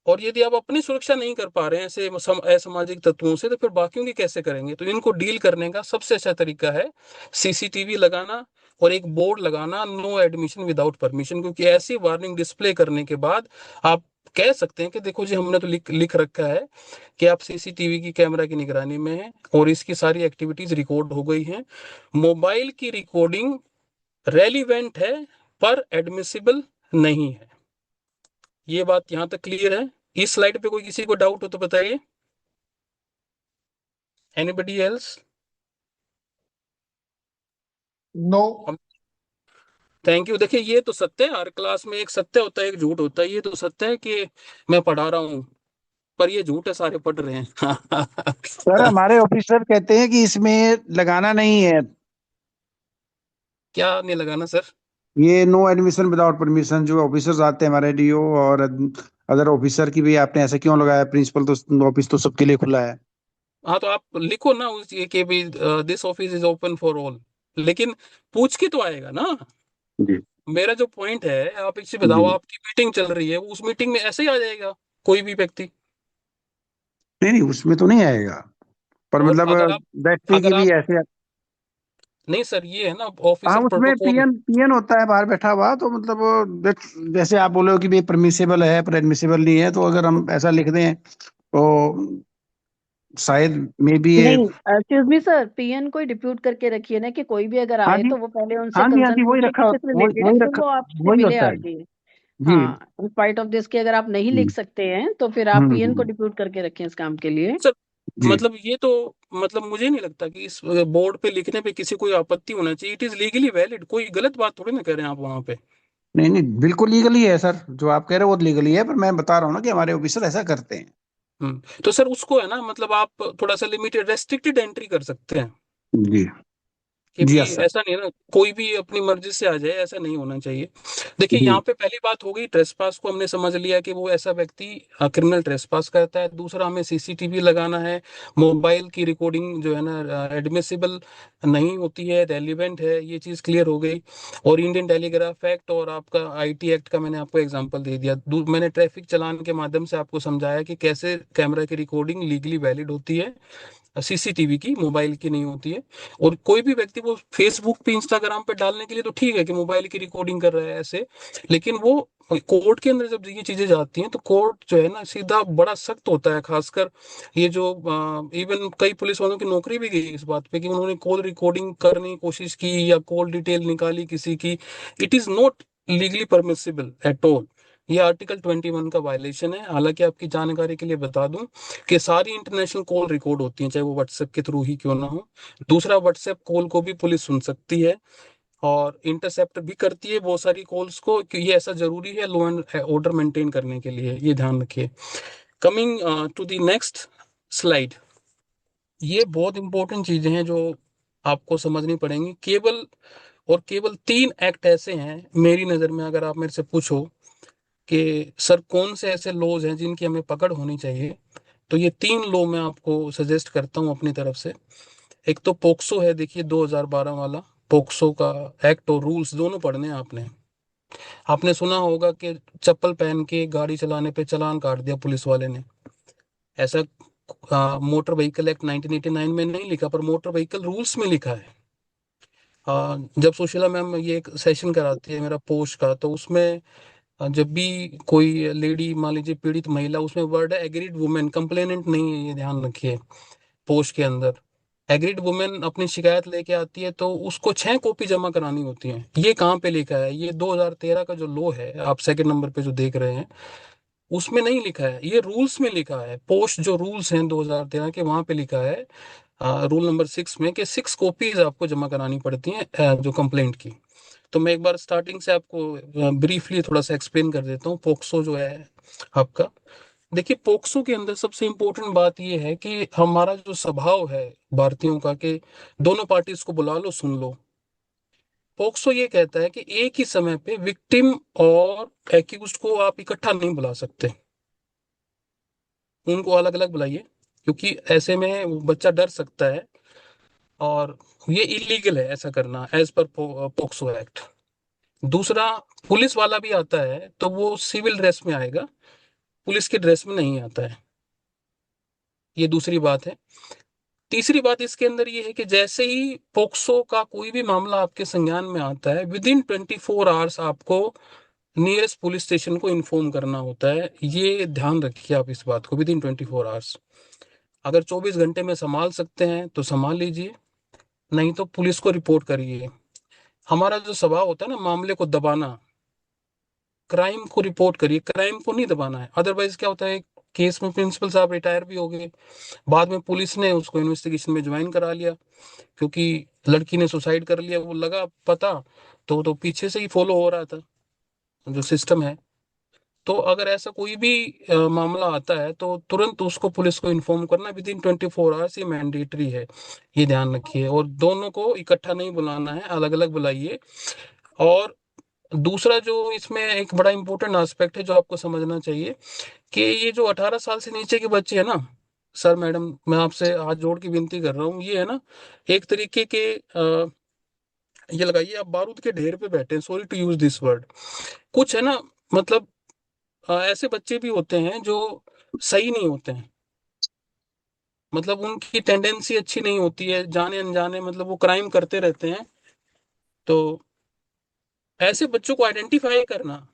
और यदि आप अपनी सुरक्षा नहीं कर पा रहे हैं ऐसे असामाजिक तत्वों से, तो फिर बाकियों की कैसे करेंगे। तो इनको डील करने का सबसे अच्छा तरीका है CCTV लगाना और एक बोर्ड लगाना, नो एडमिशन विदाउट परमिशन। क्योंकि ऐसी वार्निंग डिस्प्ले करने के बाद आप कह सकते हैं कि देखो जी, हमने तो लिख रखा है कि आप CCTV की कैमरा की निगरानी में हैं और इसकी सारी एक्टिविटीज रिकॉर्ड हो गई हैं। मोबाइल की रिकॉर्डिंग रेलिवेंट है पर एडमिसिबल नहीं है। ये बात यहां तक क्लियर है। इस स्लाइड पे कोई किसी को डाउट हो तो बताइए। Anybody else? No. Thank you. देखिए ये तो सत्य है, हर क्लास में एक सत्य होता है, एक झूठ होता है। ये तो सत्य है कि मैं पढ़ा रहा हूँ, पर ये झूठ है, सारे पढ़ रहे हैं। सर हमारे ऑफिसर कहते हैं कि इसमें लगाना नहीं है, क्या नहीं लगाना सर? ये नो एडमिशन विदाउट परमिशन। जो ऑफिसर्स आते हैं हमारे डीओ और अदर ऑफिसर की भी आपने ऐसा क्यों लगाया? प्रिंसिपल तो ऑफिस तो सबके लिए खुला है। हाँ तो आप लिखो ना उस ये कि भी this office is open for all, लेकिन पूछ के तो आएगा ना। जी मेरा जो पॉइंट है, आप इसे बताओ, जी। आपकी मीटिंग चल रही है, उस मीटिंग में ऐसे ही आ जाएगा कोई भी व्यक्ति? नहीं नहीं, उसमें तो नहीं आएगा, पर और मतलब व्यक्ति की अगर भी आप ऐसे। नहीं सर, ये है ना हाँ, ऑफिसर उसमें प्रोटोकॉल। पीएन पीएन होता है बाहर बैठा हुआ, तो मतलब जैसे आप बोलो कि ये परमिसेबल है पर एडमिसेबल नहीं है, तो अगर हम ऐसा लिख दें तो शायद मे बी ये। नहीं, एक्सक्यूज मी सर, पीएन को डिप्यूट करके रखिए ना, कि कोई भी अगर हाँ आए जी, तो वो पहले उनसे हाँ जी, हाँ जी, कंसर्न वही पूछे रखा, कि किस रिलेटेड है, वही फिर रखा, वो आपसे वही मिले होता है आके। जी। हाँ, इन स्पाइट ऑफ दिस कि अगर आप नहीं लिख हम्म, सकते हैं तो फिर आप पीएन को हम्म, डिप्यूट करके रखें इस काम के लिए। सर जी। मतलब ये तो, मतलब मुझे नहीं लगता कि इस बोर्ड पे लिखने पे किसी कोई आपत्ति होना चाहिए। इट इज लीगली वैलिड, कोई गलत बात थोड़ी ना कह रहे हैं आप वहां पे। नहीं नहीं, बिल्कुल लीगली है सर, जो आप कह रहे हो वो लीगली है, पर मैं बता रहा हूँ ना कि हमारे ऑफिसर ऐसा करते हैं। तो सर उसको है ना, मतलब आप थोड़ा सा लिमिटेड रेस्ट्रिक्टेड एंट्री कर सकते हैं जी कि जी, भी यस सर। ऐसा नहीं है ना कोई भी अपनी मर्जी से आ जाए, ऐसा नहीं होना चाहिए। देखिए जी यहाँ पे पहली बात हो गई ट्रेसपास को हमने समझ लिया कि वो ऐसा व्यक्ति क्रिमिनल ट्रेसपास करता है। दूसरा, हमें सीसीटीवी लगाना है। मोबाइल की रिकॉर्डिंग जो है ना एडमिसिबल नहीं होती है, रेलिवेंट है, ये चीज़ क्लियर हो गई। और इंडियन टेलीग्राफ एक्ट और आपका आईटी एक्ट का मैंने आपको एग्जांपल दे दिया। मैंने ट्रैफिक चालान के माध्यम से आपको समझाया कि कैसे कैमरा की रिकॉर्डिंग लीगली वैलिड होती है, सीसीटीवी की, मोबाइल की नहीं होती है। और कोई भी व्यक्ति वो फेसबुक पे इंस्टाग्राम पे डालने के लिए तो ठीक है कि मोबाइल की रिकॉर्डिंग कर रहा है ऐसे, लेकिन वो कोर्ट के अंदर जब ये चीजें जाती हैं तो कोर्ट जो है ना सीधा बड़ा सख्त होता है। खासकर ये जो इवन कई पुलिस वालों की नौकरी भी गई इस बात पे कि उन्होंने कॉल रिकॉर्डिंग करने की कोशिश की या कॉल डिटेल निकाली किसी की। It is not legally permissible at all. ये आर्टिकल 21 का वायलेशन है। हालांकि आपकी जानकारी के लिए बता दूं कि सारी इंटरनेशनल कॉल रिकॉर्ड होती हैं, चाहे वो व्हाट्सएप के थ्रू ही क्यों ना हो। दूसरा, व्हाट्सएप कॉल को भी पुलिस सुन सकती है और इंटरसेप्ट भी करती है बहुत सारी कॉल्स को, कि ये ऐसा जरूरी है लॉ एंड ऑर्डर मेंटेन करने के लिए, ये ध्यान रखिए। Coming to the next slide, ये बहुत इंपॉर्टेंट चीजें हैं जो आपको समझनी पड़ेंगी। केवल और केवल 3 एक्ट ऐसे हैं मेरी नज़र में, अगर आप मेरे से पूछो कि सर कौन से ऐसे लॉज हैं जिनकी हमें पकड़ होनी चाहिए, तो ये 3 लॉ मैं आपको सजेस्ट करता हूँ अपनी तरफ से। एक तो पोक्सो है, देखिए 2012 वाला पोक्सो का एक्ट और रूल्स दोनों पढ़ने हैं आपने। आपने सुना होगा कि चप्पल पहन के गाड़ी चलाने पे चालान काट दिया पुलिस वाले ने। ऐसा मोटर व्हीकल एक्ट 1989 में नहीं लिखा, पर मोटर व्हीकल रूल्स में लिखा है। जब सुशीला मैम ये एक सेशन कराती है मेरा पोस्ट का, तो उसमें जब भी कोई लेडी, मान लीजिए पीड़ित महिला, उसमें वर्ड है एग्रीड वुमेन, कंप्लेनेंट नहीं है, ये ध्यान रखिए। पोस्ट के अंदर एग्रीड वुमेन अपनी शिकायत लेके आती है तो उसको 6 कॉपी जमा करानी होती है। ये कहाँ पे लिखा है? ये 2013 का जो लॉ है, आप सेकंड नंबर पे जो देख रहे हैं, उसमें नहीं लिखा है, ये रूल्स में लिखा है। पोस्ट जो रूल्स हैं 2013 के, वहां पे लिखा है रूल नंबर 6 में कि 6 कॉपीज आपको जमा करानी पड़ती हैं जो कंप्लेंट की। तो मैं एक बार स्टार्टिंग से आपको ब्रीफली थोड़ा सा एक्सप्लेन कर देता हूँ पोक्सो जो है आपका। देखिए पोक्सो के अंदर सबसे इम्पोर्टेंट बात यह है कि हमारा जो स्वभाव है भारतीयों का, कि दोनों पार्टीज को बुला लो, सुन लो। पोक्सो ये कहता है कि एक ही समय पे विक्टिम और एक्यूज्ड को आप इकट्ठा नहीं बुला सकते, उनको अलग अलग बुलाइए, क्योंकि ऐसे में वो बच्चा डर सकता है और ये इलीगल है ऐसा करना एज पर पोक्सो एक्ट। दूसरा, पुलिस वाला भी आता है तो वो सिविल ड्रेस में आएगा, पुलिस के ड्रेस में नहीं आता है। ये दूसरी बात है। तीसरी बात इसके अंदर ये है कि जैसे ही पोक्सो का कोई भी मामला आपके संज्ञान में आता है, विद इन 24 आवर्स आपको नियरेस्ट पुलिस स्टेशन को इन्फॉर्म करना होता है। ये ध्यान रखिए आप इस बात को, विद इन 24 आवर्स। अगर 24 घंटे में संभाल सकते हैं तो संभाल लीजिए, नहीं तो पुलिस को रिपोर्ट करिए। हमारा जो स्वभाव होता है ना मामले को दबाना, क्राइम को रिपोर्ट करिए, क्राइम को नहीं दबाना है। अदरवाइज क्या होता है, केस में प्रिंसिपल साहब रिटायर भी हो गए, बाद में पुलिस ने उसको इन्वेस्टिगेशन में ज्वाइन करा लिया क्योंकि लड़की ने सुसाइड कर लिया, वो लगा पता, तो पीछे से ही फॉलो हो रहा था जो सिस्टम है। तो अगर ऐसा कोई भी मामला आता है तो तुरंत उसको पुलिस को इन्फॉर्म करना विद इन 24 आवर्स, ये मैंडेटरी है, ये ध्यान रखिए। और दोनों को इकट्ठा नहीं बुलाना है, अलग अलग बुलाइए। और दूसरा जो इसमें एक बड़ा इंपॉर्टेंट एस्पेक्ट है जो आपको समझना चाहिए, कि ये जो 18 साल से नीचे के बच्चे हैं ना, सर मैडम मैं आपसे हाथ जोड़ के विनती कर रहा हूँ, ये है ना एक तरीके के ये लगाइए आप बारूद के ढेर पे बैठे हैं, sorry to use this word. कुछ है ना, मतलब ऐसे बच्चे भी होते हैं जो सही नहीं होते हैं, मतलब उनकी टेंडेंसी अच्छी नहीं होती है, जाने अनजाने मतलब वो क्राइम करते रहते हैं। तो ऐसे बच्चों को आइडेंटिफाई करना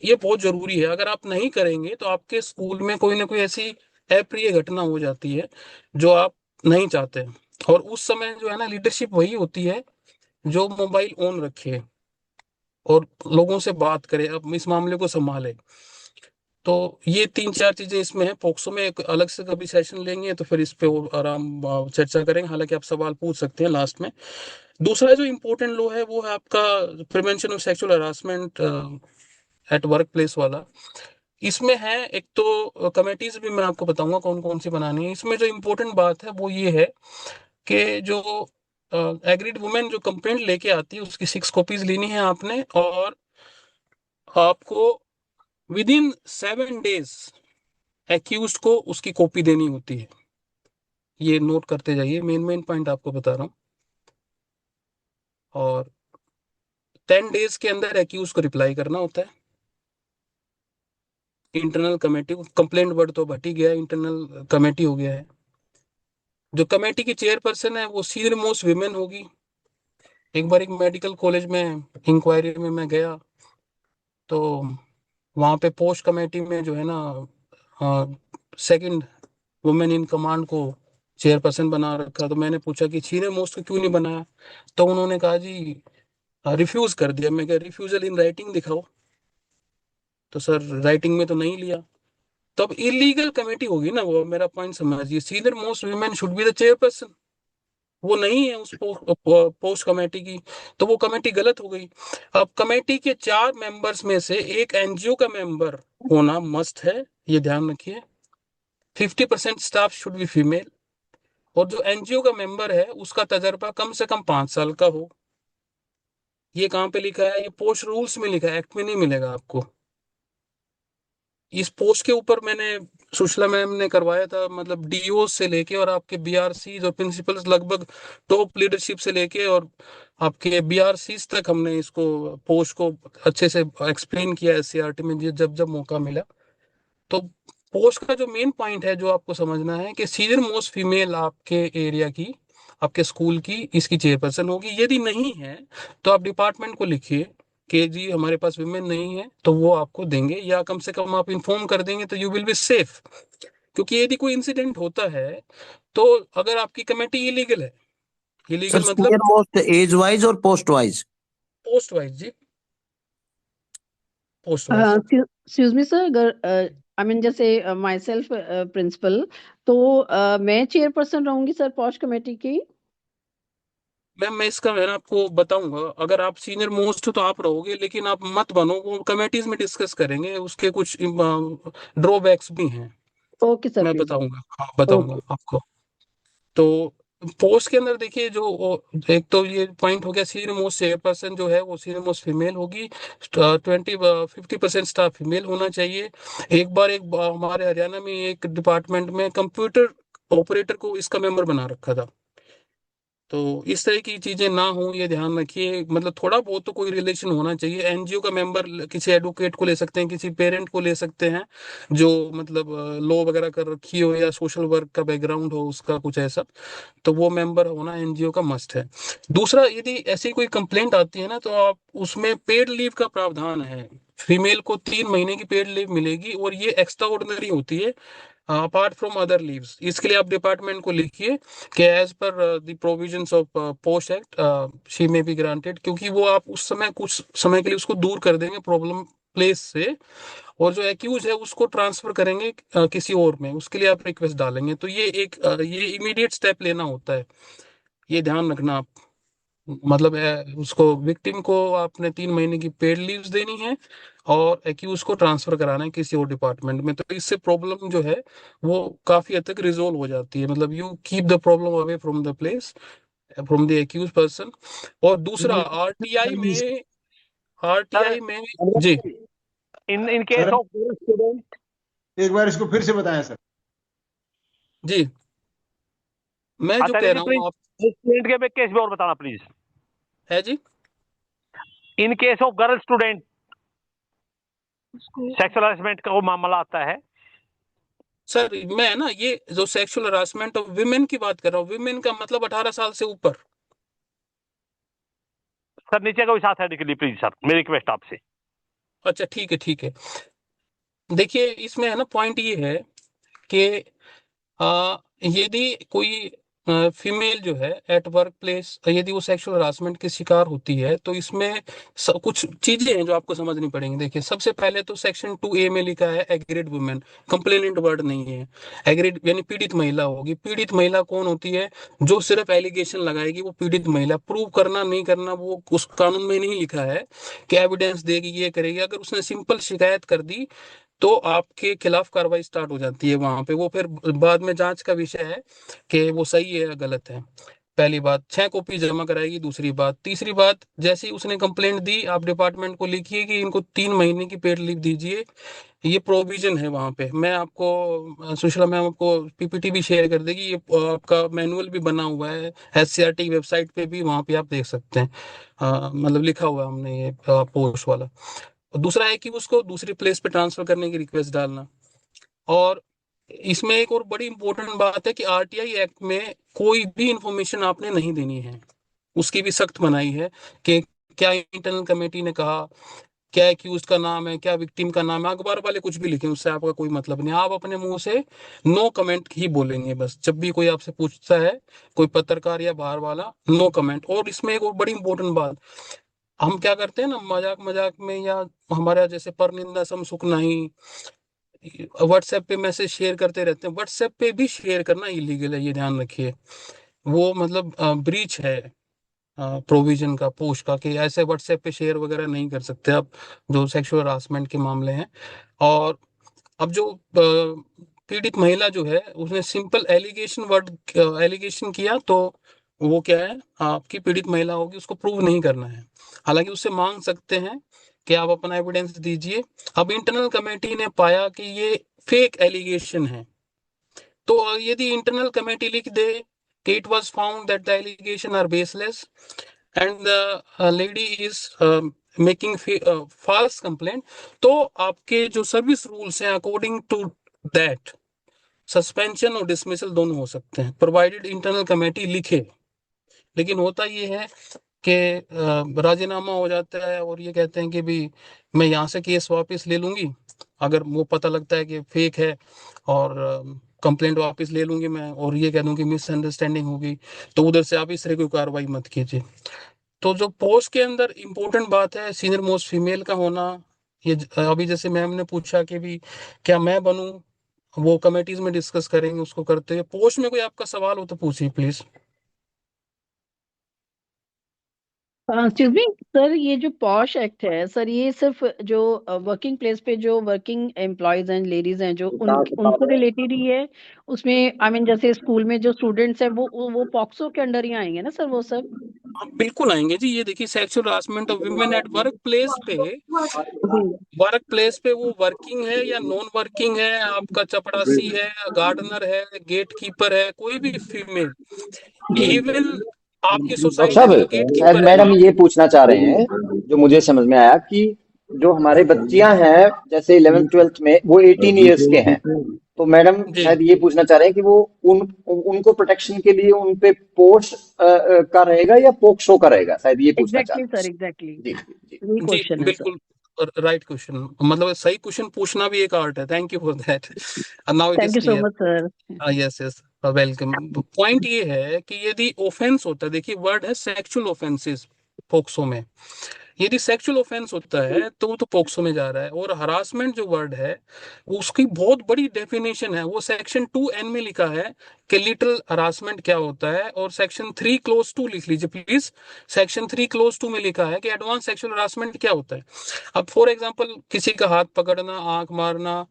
ये बहुत जरूरी है। अगर आप नहीं करेंगे तो आपके स्कूल में कोई ना कोई ऐसी अप्रिय घटना हो जाती है जो आप नहीं चाहते। और उस समय जो है ना, लीडरशिप वही होती है जो मोबाइल ऑन रखे और लोगों से बात करे, अब इस मामले को संभाले। तो ये 3-4 चीजें इसमें है। पोक्सो में एक अलग से कभी सेशन लेंगे तो फिर इस पे और आराम चर्चा करेंगे, हालांकि आप सवाल पूछ सकते हैं लास्ट में। दूसरा जो इम्पोर्टेंट लो है वो है आपका prevention of sexual harassment at work place वाला। इसमें है एक तो कमेटीज भी मैं आपको बताऊंगा कौन कौन सी बनानी है। इसमें जो इम्पोर्टेंट बात है वो ये है कि जो एग्रीड वुमेन जो कंप्लेंट लेके आती है उसकी 6 कॉपीज लेनी है आपने, और आपको विद इन 7 डेज एक्यूज को उसकी कॉपी देनी होती है। ये नोट करते जाइए, मेन मेन पॉइंट आपको बता रहा हूँ। और 10 डेज के अंदर एक्यूज को रिप्लाई करना होता है। इंटरनल कमेटी, कंप्लेंट वर्ड तो हट ही गया, इंटरनल कमेटी हो गया है। जो कमेटी की चेयरपर्सन है वो सीनियर मोस्ट विमेन होगी। एक बार एक मेडिकल कॉलेज में इंक्वायरी में मैं गया तो वहाँ पे पोस्ट कमेटी में जो है ना सेकंड वुमेन इन कमांड को चेयरपर्सन बना रखा। तो मैंने पूछा कि सीनियर मोस्ट को क्यों नहीं बनाया, तो उन्होंने कहा जी रिफ्यूज कर दिया। मैं कहा रिफ्यूजल इन राइटिंग दिखाओ, तो सर राइटिंग में तो नहीं लिया। तब इलीगल कमेटी होगी ना वो, मेरा पॉइंट समझिए। Senior most women should be the chairperson, वो नहीं है उस पोस्ट कमेटी की, तो वो कमेटी गलत हो गई। अब कमेटी के 4 मेंबर्स में से एक एनजीओ का मेंबर होना मस्ट है, ये ध्यान रखिए। 50% स्टाफ शुड बी फीमेल, और जो एनजीओ का मेंबर है उसका तजर्बा कम से कम 5 साल का हो। ये कहाँ पे लिखा है? ये पोस्ट रूल्स में लिखा है, एक्ट में नहीं मिलेगा आपको। इस पोस्ट के ऊपर मैंने सुशला मैम ने करवाया था, मतलब डीओ से लेके और आपके बीआरसी और प्रिंसिपल्स, लगभग टॉप लीडरशिप से लेके और आपके बीआरसी तक हमने इसको पोस्ट को अच्छे से एक्सप्लेन किया एससीईआरटी में जब जब मौका मिला। तो पोस्ट का जो मेन पॉइंट है जो आपको समझना है कि सीनियर मोस्ट फीमेल आपके एरिया की, आपके स्कूल की इसकी चेयरपर्सन होगी। यदि नहीं है तो आप डिपार्टमेंट को लिखिए कि जी हमारे पास विमेन नहीं है, तो वो आपको देंगे, या कम से कम आप इन्फॉर्म कर देंगे तो यू विल बी सेफ। क्योंकि यदि कोई इंसिडेंट होता है तो अगर आपकी कमेटी इलीगल है, सर इलीगल सीनियर मतलब मोस्ट एज वाइज और पोस्ट वाइज? पोस्ट वाइज जी, post wise. Excuse me sir, अगर आई मीन जैसे माई सेल्फ प्रिंसिपल, तो मैं चेयरपर्सन रहूंगी सर पोस्ट कमेटी की। मैम मैं इसका मैं आपको बताऊंगा, अगर आप सीनियर मोस्ट हो तो आप रहोगे, लेकिन आप मत बनो, वो कमेटीज में डिस्कस करेंगे, उसके कुछ ड्रॉबैक्स भी हैं, ओके सर मैं प्लीज। बताऊंगा, हाँ बताऊंगा ओके। आपको। तो पोस्ट के अंदर देखिए जो एक तो ये पॉइंट हो गया, सीनियर मोस्ट चेयरपर्सन जो है वो सीनियर मोस्ट फीमेल होगी। 50% स्टाफ फीमेल होना चाहिए। हमारे हरियाणा में एक डिपार्टमेंट में कंप्यूटर ऑपरेटर को इसका मेंबर बना रखा था। तो इस तरह की चीजें ना हो ये ध्यान रखिए, मतलब थोड़ा बहुत तो कोई रिलेशन होना चाहिए। एनजीओ का मेंबर किसी एडवोकेट को ले सकते हैं, किसी पेरेंट को ले सकते हैं जो मतलब लॉ वगैरह कर रखी हो या सोशल वर्क का बैकग्राउंड हो उसका कुछ ऐसा, तो वो मेंबर होना एनजीओ का मस्ट है। दूसरा, यदि ऐसी कोई कंप्लेंट आती है ना तो आप उसमें पेड लीव का प्रावधान है। फीमेल को 3 महीने की पेड लीव मिलेगी, और ये एक्स्ट्रा ऑर्डिनरी होती है अपार्ट फ्रॉम अदर लीव्स। इसके लिए आप डिपार्टमेंट को लिखिए कि as per the provisions of post act she may be granted, क्योंकि वो आप उस समय कुछ समय के लिए उसको दूर कर देंगे प्रॉब्लम प्लेस से, और जो एक्यूज है उसको ट्रांसफर करेंगे किसी और में, उसके लिए आप रिक्वेस्ट डालेंगे। तो ये इमीडिएट स्टेप लेना होता है, ये ध्यान रखना आप। मतलब उसको विक्टिम को आपने 3 महीने की पेड लीव्स देनी है, और एक्यूज को ट्रांसफर कराना है किसी और डिपार्टमेंट में, तो इससे प्रॉब्लम जो है वो काफी हद तक रिजोल्व हो जाती है। मतलब you keep the problem away from the place, from the accused person. और दूसरा आरटीआई में जी इन केस ऑफ स्टूडेंट, एक बार इसको फिर से बताएं सर। जी मैं जो कह रहा हूँ आप स्टूडेंट के केस में और बताना प्लीज। है जी, in case of girl student sexual harassment का वो मामला आता है। सर मैं ना ये जो सेक्सुअल हरासमेंट ऑफ विमेन की बात कर रहा हूँ, विमेन का मतलब 18 साल से ऊपर। सर नीचे का भी साथ है के लिए प्लीज सर, मेरी रिक्वेस्ट आपसे। अच्छा ठीक है। देखिए इसमें है ना पॉइंट ये है कि यदि कोई फीमेल जो है एट वर्क प्लेस यदि वो सेक्सुअल हरासमेंट की शिकार होती है, तो इसमें कुछ चीजें हैं जो आपको समझनी पड़ेंगी। देखिए सबसे पहले तो सेक्शन 2A में लिखा है एग्रीड वुमेन, कंप्लेनेंट वर्ड नहीं है। एग्रीड यानी पीड़ित महिला होगी। पीड़ित महिला कौन होती है? जो सिर्फ एलिगेशन लगाएगी वो पीड़ित महिला। प्रूव करना नहीं करना वो उस कानून में नहीं लिखा है कि एविडेंस देगी ये करेगी। अगर उसने सिंपल शिकायत कर दी तो आपके खिलाफ कार्रवाई स्टार्ट हो जाती है वहां पे। वो फिर बाद में जांच का विषय है कि वो सही है या गलत है। पहली बात 6 कॉपी जमा कराएगी। दूसरी बात, तीसरी बात, जैसे ही उसने कंप्लेंट दी आप डिपार्टमेंट को लिखिए कि इनको 3 महीने की पेड लीव दीजिए। ये प्रोविजन है वहां पे। मैं आपको सुशीला मैम आपको पीपीटी भी शेयर कर देगी। ये आपका मैनुअल भी बना हुआ है एससीईआरटी वेबसाइट पे भी, वहां पे आप देख सकते हैं। मतलब लिखा हुआ है हमने ये पोस्ट वाला। और दूसरा है कि उसको दूसरी प्लेस पे ट्रांसफर करने की रिक्वेस्ट डालना। और इसमें एक और बड़ी इंपॉर्टेंट बात है कि आरटीआई एक्ट में कोई भी इंफॉर्मेशन आपने नहीं देनी है। उसकी भी सख्त मनाही है कि क्या इंटरनल कमेटी ने कहा, क्या एक्यूज का नाम है, क्या विक्टिम का नाम है। अखबार वाले कुछ भी लिखें उससे आपका कोई मतलब नहीं। आप अपने मुंह से नो कमेंट ही बोलेंगे बस। जब भी कोई आपसे पूछता है, कोई पत्रकार या बाहर वाला, नो कमेंट। और इसमें एक और बड़ी इंपॉर्टेंट बात, हम क्या करते हैं ना मजाक मजाक में या हमारा जैसे परनिंदा सम सुख नहीं व्हाट्सएप पे मैसेज शेयर करते रहते हैं। व्हाट्सएप पे भी शेयर करना इलीगल है, ये ध्यान रखिए। वो मतलब ब्रीच है प्रोविजन का, पोस्ट का, कि ऐसे व्हाट्सएप पे शेयर वगैरह नहीं कर सकते आप जो सेक्सुअल हरासमेंट के मामले हैं। और अब जो पीड़ित महिला जो है उसने सिंपल एलिगेशन किया तो वो क्या है, आपकी पीड़ित महिला होगी, उसको प्रूव नहीं करना है। हालांकि उससे मांग सकते हैं कि आप अपना एविडेंस दीजिए। अब इंटरनल कमेटी ने पाया कि ये फेक एलिगेशन है, तो यदि इंटरनल कमेटी लिख दे कि it was found that the allegation are baseless and the lady is making false complaint, तो आपके जो सर्विस रूल्स हैं अकॉर्डिंग टू दैट सस्पेंशन और डिसमिसल दोनों हो सकते हैं, प्रोवाइडेड इंटरनल कमेटी लिखे। लेकिन होता ये है कि राजीनामा हो जाता है और ये कहते हैं कि भी मैं यहाँ से केस वापस ले लूंगी अगर वो पता लगता है कि फेक है, और कंप्लेंट वापस ले लूंगी मैं, और ये कह दूं कि मिसअंडरस्टैंडिंग होगी, तो उधर से आप इस तरह की कार्रवाई मत कीजिए। तो जो पोस्ट के अंदर इम्पोर्टेंट बात है सीनियर मोस्ट फीमेल का होना। ये अभी जैसे मैम ने पूछा कि भी क्या मैं बनूं, वो कमेटीज में डिस्कस करेंगे उसको करते हुए। पोस्ट में कोई आपका सवाल हो तो पूछिए प्लीज। एक्सक्यूज मी सर, ये जो पॉश एक्ट है सर, ये सिर्फ जो वर्किंग प्लेस पे जो वर्किंग एम्प्लॉयज हैं, लेडीज हैं, जो उनको रिलेटेड ही है उसमें। आई मीन जैसे स्कूल में जो स्टूडेंट्स हैं वो पॉक्सो के अंडर ही आएंगे ना सर वो सब? हाँ बिल्कुल आएंगे जी। ये देखिए sexual harassment of women at work place पे, वर्क प्लेस पे वो वर्किंग है या नॉन वर्किंग है, आपका चपड़ासी है, गार्डनर है, गेट कीपर है, कोई भी फीमेल, इवन आपकी डॉक्टर सोसाइटी साहब, में गेट शायद कीपर है। मैडम ये पूछना चाह रहे हैं, जो मुझे समझ में आया कि जो हमारे बच्चियां हैं जैसे 11th 12th में वो 18 इयर्स के हैं, तो मैडम जी शायद ये पूछना चाह रहे हैं कि वो उनको प्रोटेक्शन के लिए उन पे पोस्ट का रहेगा या पोक्सो का रहेगा, शायद ये पूछना चाह एग्जैक्टली रहे सर, हैं। एग्जैक्टली जी जी यही जी क्वेश्चन है सर। बिल्कुल राइट क्वेश्चन। मतलब सही क्वेश्चन पूछना भी एक आर्ट है। Thank you for that. Now it is thank you so clear. Much sir. Yes yes welcome. Point ये है कि यदि ऑफेंस होता है, देखिए वर्ड है सेक्सुअल ऑफेंसेस पोक्सो में। यदि सेक्सुअल ऑफेंस होता है तो वो तो पोक्सो में जा रहा है। और हरासमेंट जो वर्ड है उसकी बहुत बड़ी डेफिनेशन है, वो सेक्शन 2N में लिखा है कि लिटरल हरासमेंट क्या होता है। और सेक्शन 3 क्लोज 2 लिख लीजिए प्लीज। सेक्शन 3 क्लोज 2 में लिखा है कि एडवांस सेक्सुअल हरासमेंट क्या होता है। अब फॉर एग्जांपल किसी का हाथ पकड़ना, आंख मारना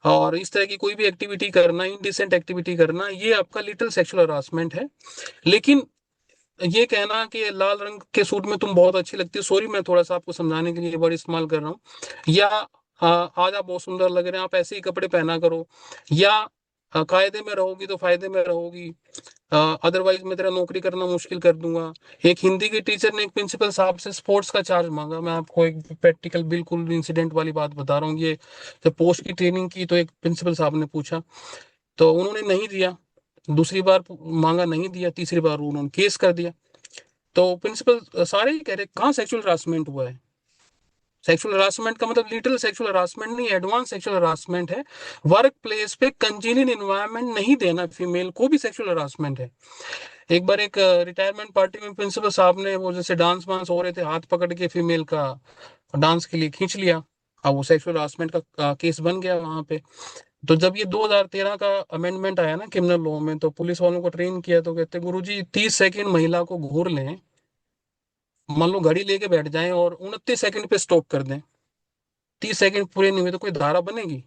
और इस तरह की कोई भी एक्टिविटी करना, इनडिसेंट एक्टिविटी करना, ये आपका लिटरल सेक्सुअल हरासमेंट है। लेकिन ये कहना कि लाल रंग के सूट में तुम बहुत अच्छी लगती हो, सॉरी मैं थोड़ा सा आपको समझाने के लिए वर्ड इस्तेमाल कर रहा हूँ, या आज आप बहुत सुंदर लग रहे हैं, आप ऐसे ही कपड़े पहना करो, या कायदे में रहोगी तो फायदे में रहोगी, अदरवाइज मैं तेरा नौकरी करना मुश्किल कर दूंगा। एक हिंदी के टीचर ने एक प्रिंसिपल साहब से स्पोर्ट्स का चार्ज मांगा। मैं आपको एक प्रैक्टिकल बिल्कुल इंसिडेंट वाली बात बता रहा हूँ। ये जब पोस्ट की ट्रेनिंग की तो एक प्रिंसिपल साहब ने पूछा तो उन्होंने नहीं दिया, दूसरी बार मांगा नहीं दिया, तीसरी बार उन्होंने केस कर दिया। तो प्रिंसिपल सारे ही कह रहे कहाँ सेक्सुअल हरासमेंट हुआ है। सेक्सुअल हरासमेंट का मतलब लिटरल सेक्सुअल हरासमेंट नहीं, एडवांस सेक्सुअल हरासमेंट है। वर्क प्लेस पे कंजीनियल एनवायरनमेंट नहीं देना फीमेल को भी सेक्सुअल हरासमेंट है। एक बार एक रिटायरमेंट पार्टी में प्रिंसिपल साहब ने वो जैसे डांस वांस हो रहे थे, हाथ पकड़ के फीमेल का डांस के लिए खींच लिया। अब वो सेक्सुअल हरासमेंट का केस बन गया वहां पे। तो जब ये 2013 का अमेंडमेंट आया ना क्रिमिनल लॉ में, तो पुलिस वालों को ट्रेन किया तो कहते गुरुजी 30 सेकंड महिला को घूर लें, मान लो घड़ी लेके बैठ जाएं और 29 सेकंड पे स्टॉप कर दें, 30 सेकंड पूरे नहीं हुए तो कोई धारा बनेगी।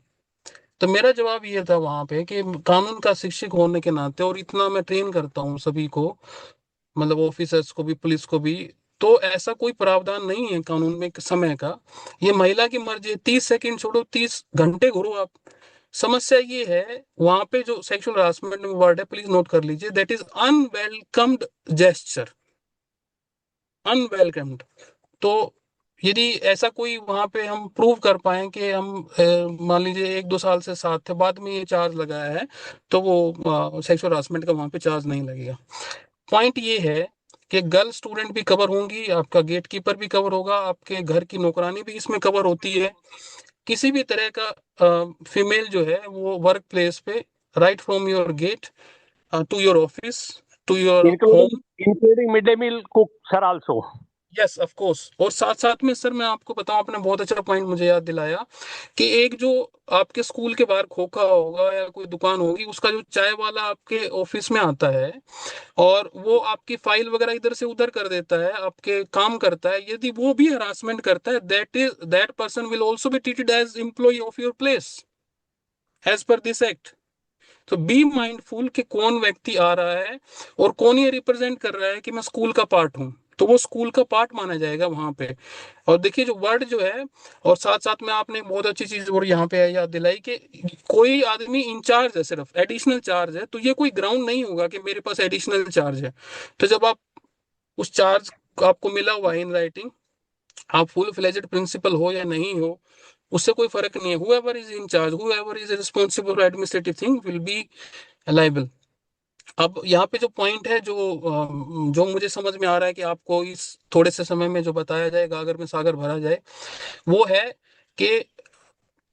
तो मेरा जवाब ये था वहां पे कि कानून का शिक्षक होने के नाते, और इतना मैं ट्रेन करता हूँ सभी को, मतलब ऑफिसर्स को भी, पुलिस को भी, तो ऐसा कोई प्रावधान नहीं है कानून में समय का। ये महिला की मर्जी है, 30 सेकंड छोड़ो 30 घंटे घूरो आप। समस्या ये है वहां पे जो सेक्सुअल हरासमेंट में वर्ड है, प्लीज नोट कर लीजिए, that is unwelcomed gesture, unwelcomed. तो यदि ऐसा कोई वहां पे हम प्रूव कर पाए कि हम मान लीजिए 1-2 साल से साथ थे, बाद में ये चार्ज लगाया है, तो वो सेक्सुअल हरासमेंट का वहां पे चार्ज नहीं लगेगा। पॉइंट ये है कि गर्ल स्टूडेंट भी कवर होंगी, आपका गेट कीपर भी कवर होगा, आपके घर की नौकरानी भी इसमें कवर होती है। किसी भी तरह का फीमेल जो है वो वर्क प्लेस पे, right from your gate to your office to your home, including mid day meal cook sir also. Yes of course. और साथ साथ में सर मैं आपको बताऊं, आपने बहुत अच्छा पॉइंट मुझे याद दिलाया कि एक जो आपके स्कूल के बाहर खोखा होगा या कोई दुकान होगी, उसका जो चाय वाला आपके ऑफिस में आता है और वो आपकी फाइल वगैरह इधर से उधर कर देता है, आपके काम करता है, यदि वो भी हरासमेंट करता है, that person will also be treated as employee of your place as per this act. तो बी माइंडफुल कि कौन व्यक्ति आ रहा है और कौन ये रिप्रेजेंट कर रहा है कि मैं स्कूल का पार्ट हूं, तो वो स्कूल का पार्ट माना जाएगा वहां पे। और देखिए जो वर्ड जो है, और साथ साथ में आपने एक बहुत अच्छी चीज और यहाँ पे याद दिलाई कि कोई आदमी इंचार्ज है, सिर्फ एडिशनल चार्ज है, तो ये कोई ग्राउंड नहीं होगा कि मेरे पास एडिशनल चार्ज है। तो जब आप उस चार्ज आपको मिला हुआ है इन राइटिंग, आप फुल फ्लेजेड प्रिंसिपल हो या नहीं हो, उससे कोई फर्क नहीं है। whoever is in charge, whoever is responsible for administrative thing will be liable। अब यहाँ पे जो पॉइंट है, जो मुझे समझ में आ रहा है कि आपको इस थोड़े से समय में जो बताया जाएगा, अगर में सागर भरा जाए, वो है कि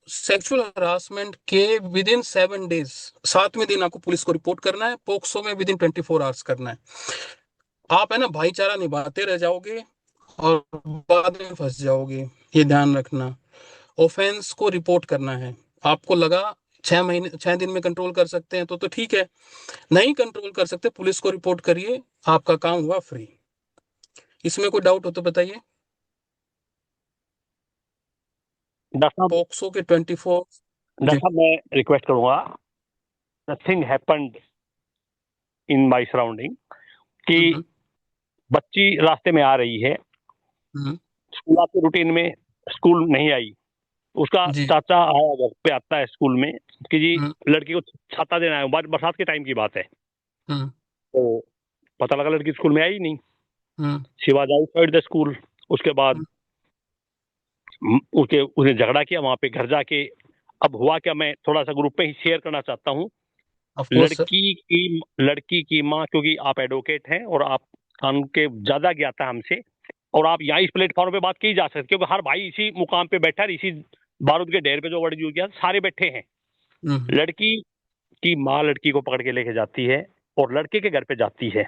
सेक्सुअल हरासमेंट के विद इन 7 डेज, 7वें दिन आपको पुलिस को रिपोर्ट करना है, पोक्सो में विद इन 24 आवर्स करना है। आप है ना भाईचारा निभाते रह जाओगे और बाद में फंस जाओगे, ये ध्यान रखना। ऑफेंस को रिपोर्ट करना है। आपको लगा 6 दिन में कंट्रोल कर सकते हैं तो ठीक है, नहीं कंट्रोल कर सकते पुलिस को रिपोर्ट करिए, आपका काम हुआ फ्री। इसमें कोई डाउट हो तो बताइए। पोक्सो के 24। डॉक्टर साहब मैं रिक्वेस्ट करूंगा, nothing happened in my surrounding कि बच्ची रास्ते में आ रही है, स्कूल के रूटीन में स्कूल नहीं आई, उसका चाचा आया घर पे, आता है स्कूल में कि जी लड़की को छाता देना है, बरसात के टाइम की बात है। तो पता लगा लड़की स्कूल में आई नहीं, she was outside the school. उसके बाद उसने झगड़ा किया वहां पे घर जाके। अब हुआ क्या, मैं थोड़ा सा ग्रुप में ही शेयर करना चाहता हूँ। लड़की की माँ, क्योंकि आप एडवोकेट हैं और आप कानून के ज्यादा ज्ञाता हमसे, और आप यहाँ इस प्लेटफॉर्म पे बात की जा सकती है क्योंकि हर भाई इसी मुकाम पे बैठा है, इसी बारूद के ढेर पे जो वर्ड यूज किया सारे बैठे हैं। लड़की की माँ लड़की को पकड़ के लेके जाती है और लड़के के घर पे जाती है।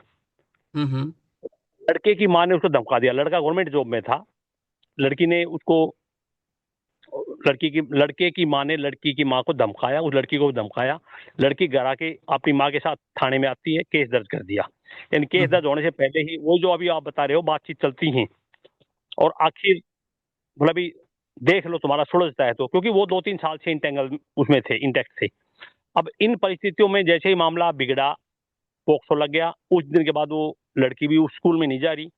लड़के की माँ ने उसको धमका दिया। लड़का गवर्नमेंट जॉब में था, लड़के की माँ ने लड़की की माँ को धमकाया, उस लड़की को धमकाया। लड़की घर आके अपनी माँ के साथ थाने में आती है, केस दर्ज कर दिया। यानी केस दर्ज होने से पहले ही वो जो अभी आप बता रहे हो बातचीत चलती है, और आखिर मतलब भी देख लो तुम्हारा सुलझता है तो, क्योंकि वो 2-3 साल से इंटेंगल उसमें थे, इंटेक्ट थे। अब इन परिस्थितियों में जैसे ही मामला बिगड़ा, पोक्सो लग गया, उस दिन के बाद वो लड़की भी उस स्कूल में नहीं जा रही,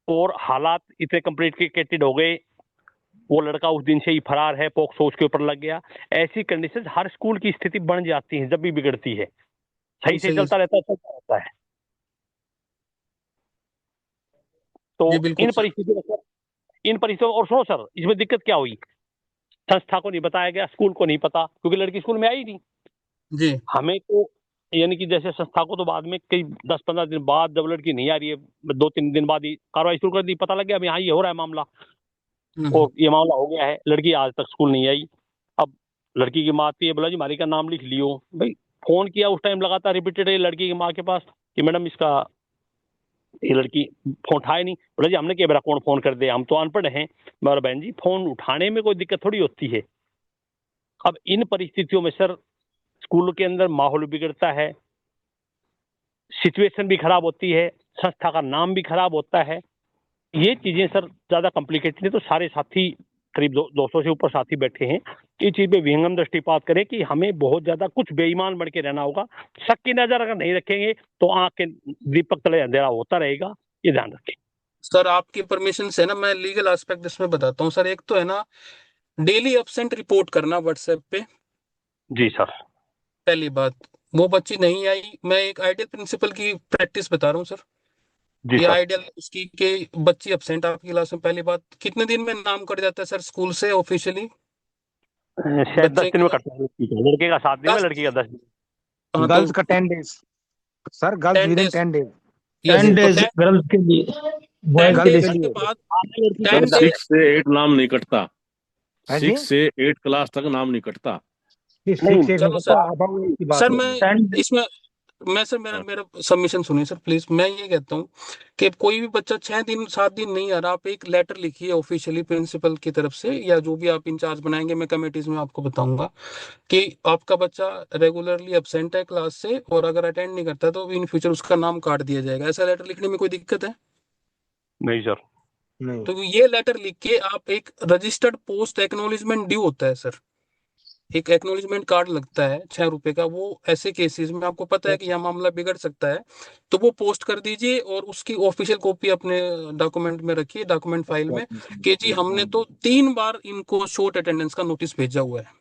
और हालात इतने कॉम्प्लिकेटेड हो गए, वो लड़का उस दिन से ही फरार है, पोक्सो उसके ऊपर लग गया। ऐसी कंडीशन हर स्कूल की स्थिति बन जाती है जब भी बिगड़ती है। सही से चलता रहता है। तो इन परिस्थितियों और सुनो सर, इसमें दिक्कत क्या हुई, संस्था को नहीं बताया गया, स्कूल को नहीं पता, क्योंकि लड़की स्कूल में आई नहीं जी। हमें तो, यानी कि जैसे संस्था को तो बाद में कई 10-15 दिन बाद जब लड़की नहीं आ रही है, 2-3 दिन बाद ही कार्रवाई शुरू कर दी, पता लग गया अभी हाँ ये हो रहा है मामला, और ये मामला हो गया है, लड़की आज तक स्कूल नहीं आई। अब लड़की की माँ आती है, बोला जी हमारी का नाम लिख लियो। भाई फोन किया उस टाइम लगातार रिपीटेड लड़की की माँ के पास कि मैडम इसका, ये लड़की फोन उठाए नहीं। बोला जी हमने क्या मेरा कौन फोन कर दे, हम तो अनपढ़ हैं। मगर बहन जी फोन उठाने में कोई दिक्कत थोड़ी होती है। अब इन परिस्थितियों में सर स्कूल के अंदर माहौल बिगड़ता है, सिचुएशन भी खराब होती है, संस्था का नाम भी खराब होता है। ये चीजें सर ज्यादा कॉम्प्लिकेटेड है। तो सारे साथी, करीब 200 से ऊपर साथी बैठे हैं, इस चीज पे विहंगम दृष्टिपात करें कि हमें बहुत ज्यादा कुछ बेईमान बन के रहना होगा। शक की नजर अगर नहीं रखेंगे तो आंख के दीपक तले अंधेरा होता रहेगा, ये ध्यान रखें। सर आपकी परमिशन से ना मैं लीगल एस्पेक्ट इसमें बताता हूँ सर। एक तो है ना डेली एब्सेंट रिपोर्ट करना व्हाट्सएप पे। जी सर। पहली बात, वो बच्ची नहीं आई, मैं एक आइडियल प्रिंसिपल की प्रैक्टिस बता रहा हूँ सर। जी ये सर। आइडियल उसकी के बच्ची एब्सेंट आपकी क्लास में, पहली बात कितने दिन में नाम कट जाता है सर स्कूल से ऑफिशियली? शायद 10 दिन में का कटता है, लड़के का 7 दिन में, लड़की का 10 दिन। हाँ, गर्ल्स तो का 10 days sir, girls 10 with in days 10 days, yes, 10 तो डेज 10 गर्ल्स के लिए, बॉयज के डेज गर्ल्स के लिए बाद सर 10 डेज 6 से 8 नाम नहीं कटता, है जी। 6 से 8 क्लास तक नाम नहीं कटता। नहीं, नहीं 6 चलो सर। अबाउ की बात सर हो मैं रही है। इसमें मैं सर मेरा हाँ। मेरा सबमिशन सुनिए सर प्लीज। मैं ये कहता हूँ कि कोई भी बच्चा 6 दिन 7 दिन नहीं आ रहा, आप एक लेटर लिखिए ऑफिशियली प्रिंसिपल की तरफ से, या जो भी आप इंचार्ज बनाएंगे, मैं कमेटीज में आपको बताऊंगा कि आपका बच्चा रेगुलरली एब्सेंट है क्लास से, और अगर अटेंड नहीं करता तो इन फ्यूचर उसका नाम काट दिया जाएगा। ऐसा लेटर लिखने में कोई दिक्कत है? नहीं सर। नहीं, तो ये लेटर लिख के आप, एक रजिस्टर्ड पोस्ट एक्नॉलेजमेंट ड्यू होता है सर, एक एक्नॉलेजमेंट कार्ड लगता है 6 रुपए का, वो ऐसे केसेस में आपको पता है कि यह मामला बिगड़ सकता है, तो वो पोस्ट कर दीजिए और उसकी ऑफिशियल कॉपी अपने डॉक्यूमेंट में रखिए, डॉक्यूमेंट फाइल में, कि जी हमने तो 3 बार इनको शॉर्ट अटेंडेंस का नोटिस भेजा हुआ है।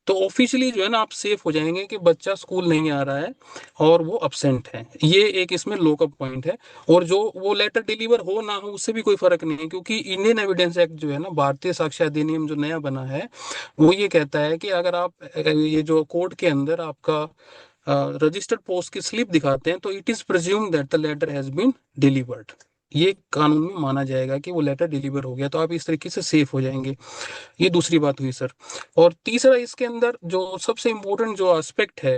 तो ऑफिशियली जो है ना आप सेफ हो जाएंगे कि बच्चा स्कूल नहीं आ रहा है और वो अब्सेंट है। ये एक इसमें लॉकअप पॉइंट है। और जो वो लेटर डिलीवर हो ना हो उससे भी कोई फर्क नहीं है, क्योंकि इंडियन एविडेंस एक्ट जो है ना, भारतीय साक्ष्य अधिनियम जो नया बना है, वो ये कहता है कि अगर आप ये जो कोर्ट के अंदर आपका रजिस्टर्ड पोस्ट की स्लिप दिखाते हैं, तो it is presume that the letter has been delivered. ये कानून में माना जाएगा कि वो लेटर डिलीवर हो गया, तो आप इस तरीके से सेफ हो जाएंगे। ये दूसरी बात हुई सर। और तीसरा इसके अंदर जो सबसे इम्पोर्टेंट जो एस्पेक्ट है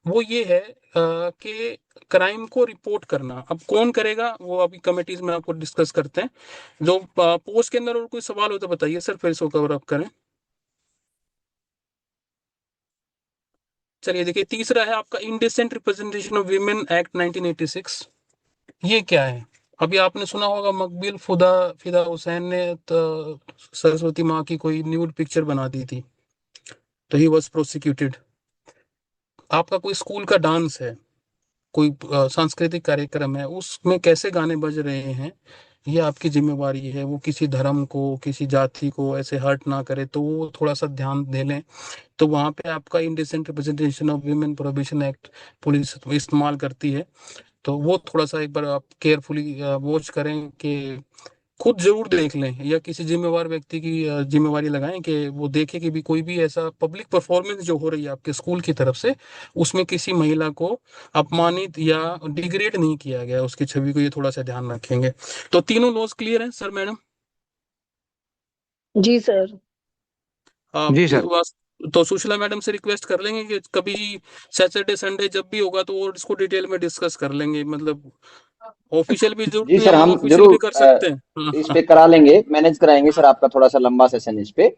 वो ये है कि क्राइम को रिपोर्ट करना। अब कौन करेगा वो अभी कमेटीज में आपको डिस्कस करते हैं। जो पोस्ट के अंदर और कोई सवाल हो तो बताइए सर, फिर इसको कवर अप करें। चलिए देखिए, तीसरा है आपका indecent representation of women act 1986। ये क्या है? अभी आपने सुना होगा मकबूल फिदा हुसैन ने तो सरस्वती माँ की कोई न्यूड पिक्चर बना दी थी, तो ही वॉज प्रोसिक्यूटेड। आपका कोई स्कूल का डांस है, कोई सांस्कृतिक कार्यक्रम है, उसमें कैसे गाने बज रहे हैं, ये आपकी जिम्मेवारी है। वो किसी धर्म को, किसी जाति को ऐसे हर्ट ना करे, तो वो थोड़ा सा ध्यान दे लें। तो वहाँ पे आपका indecent representation of women prohibition act police इस्तेमाल करती है। तो वो थोड़ा सा एक बार आप केयरफुली वॉच करें, कि खुद जरूर देख लें, या किसी जिम्मेवार व्यक्ति की जिम्मेवारी लगाएं कि वो देखे कि भी कोई भी ऐसा पब्लिक परफॉर्मेंस जो हो रही है आपके स्कूल की तरफ से, उसमें किसी महिला को अपमानित या डिग्रेड नहीं किया गया, उसकी छवि को, ये थोड़ा सा ध्यान रखेंगे। तो तीनों लॉज क्लियर हैं सर मैडम? जी सर। जी सर। तो सुशीला मैडम से रिक्वेस्ट कर लेंगे कि कभी सैटरडे संडे जब भी होगा तो वो इसको डिटेल में डिस्कस कर लेंगे, मतलब ऑफिशियल भी जरूरत जी नहीं, सर, हम हम अनऑफिशियल भी जरूर कर सकते हैं। इस पे करा लेंगे, मैनेज कराएंगे सर आपका थोड़ा सा लंबा सेशन इस पे।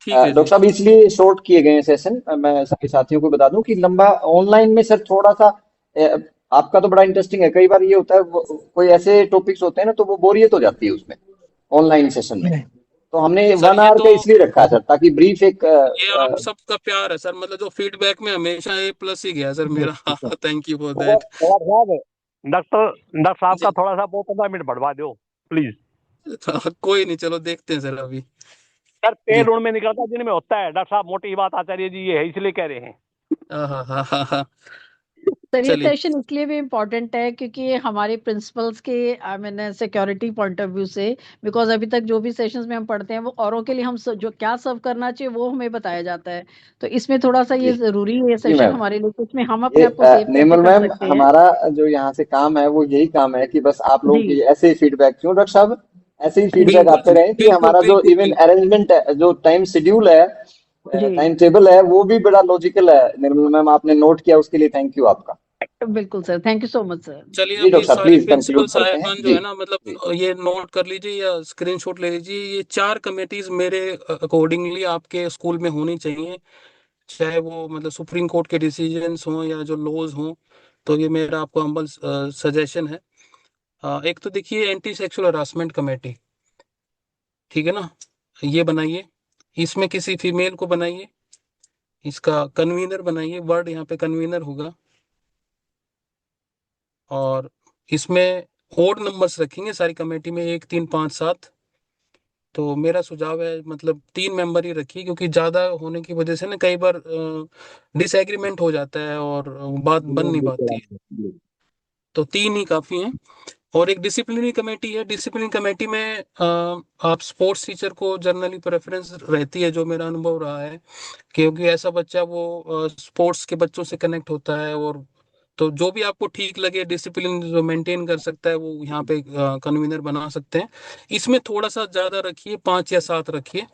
ठीक है डॉक्टर जी। साहब इसलिए शॉर्ट किए गए हैं सेशन, मैं सभी साथियों को बता दूं कि लंबा ऑनलाइन में सर थोड़ा सा आपका तो बड़ा इंटरेस्टिंग है, कई बार ये होता है कोई ऐसे टॉपिक्स होते हैं ना तो वो बोरियत हो जाती है उसमें ऑनलाइन सेशन में, तो हमने सर 1 ये आवर तो का इसलिए रखा है सर ताकि ब्रीफ एक ये आप सबका प्यार है सर, मतलब जो फीडबैक में हमेशा ए प्लस ही गया सर मेरा। Thank you for that. Doctor साहब का जी। थोड़ा सा 15 मिनट बढ़वा दो प्लीज। कोई नहीं, चलो देखते हैं सर अभी। सर जी। पेड़ उनमें निकलता है जिनमें होता है। डॉक्टर साहब मोटी बात आचार्य जी ये है इसलिए कह रहे हैं। हाँ हाँ हाँ हाँ। सर ये चलिए। सेशन इसलिए भी इम्पोर्टेंट है क्योंकि हमारे प्रिंसिपल्स के I mean security point of view से, बिकॉज अभी तक जो भी सेशंस में हम पढ़ते हैं वो औरों के लिए हम जो क्या सर्व करना चाहिए वो हमें बताया जाता है, तो इसमें थोड़ा सा जी ये जरूरी है जी सेशन मैम। हमारे लिए, उसमें हम ये अपने आप को सेव कैसे निर्मल कर मैम, सकते हैं। हमारा जो यहाँ से काम है वो यही काम है कि बस आप लोगों जी की ऐसे ही फीडबैक, क्यों डॉक्टर साहब, ऐसे ही फीडबैक बिल्कुल आते जी, रहे कि बिल्कुल हमारा जो बिल्कुल इवन बिल्कुल। अरेंजमेंट है, जो टाइम शेड्यूल है, जी टाइम टेबल है, वो भी बड़ा लॉजिकल है। निर्मल मैम आपने नोट किया, उसके लिए थैंक यू आपका। बिल्कुल sir, thank you so much sir. चलिए, जी अब ये डॉक्टर साहब सारे प्लीज प्रिंसिपल कंक्लूड करते हैं साहिबान जो जी। है ना, जी मतलब ये नोट कर लीजिए या स्क्रीनशॉट ले लीजिए, ये 4 कमेटीज मेरे अकॉर्डिंगली आपके स्कूल में होनी चाहिए, चाहे वो मतलब सुप्रीम कोर्ट के डिसीजंस हों या जो लॉज हों। तो ये मेरा आपको हम्बल सजेशन है। एक तो देखिए एंटी सेक्सुअल हरासमेंट कमेटी, ठीक है ना, ये बनाइए। इसमें किसी फीमेल को बनाइए, इसका कन्वीनर बनाइए, वर्ड यहाँ पे कन्वीनर होगा। और इसमें ओड नंबर्स रखेंगे सारी कमेटी में, 1 3 5 7। तो मेरा सुझाव है मतलब 3 मेंबर ही रखिए, क्योंकि ज़्यादा होने की वजह से ना कई बार डिसएग्रीमेंट हो जाता है और बात बन नहीं पाती है। तो 3 ही काफ़ी हैं। और एक डिसिप्लिनरी कमेटी है। डिसिप्लिनरी कमेटी में आप स्पोर्ट्स टीचर को जनरली प्रेफरेंस रहती है, जो मेरा अनुभव रहा है, क्योंकि ऐसा बच्चा वो स्पोर्ट्स के बच्चों से कनेक्ट होता है। और तो जो भी आपको ठीक लगे, डिसिप्लिन जो मेंटेन कर सकता है, वो यहाँ पे कन्वीनर बना सकते हैं। इसमें थोड़ा सा ज़्यादा रखिए, 5 या 7 रखिए।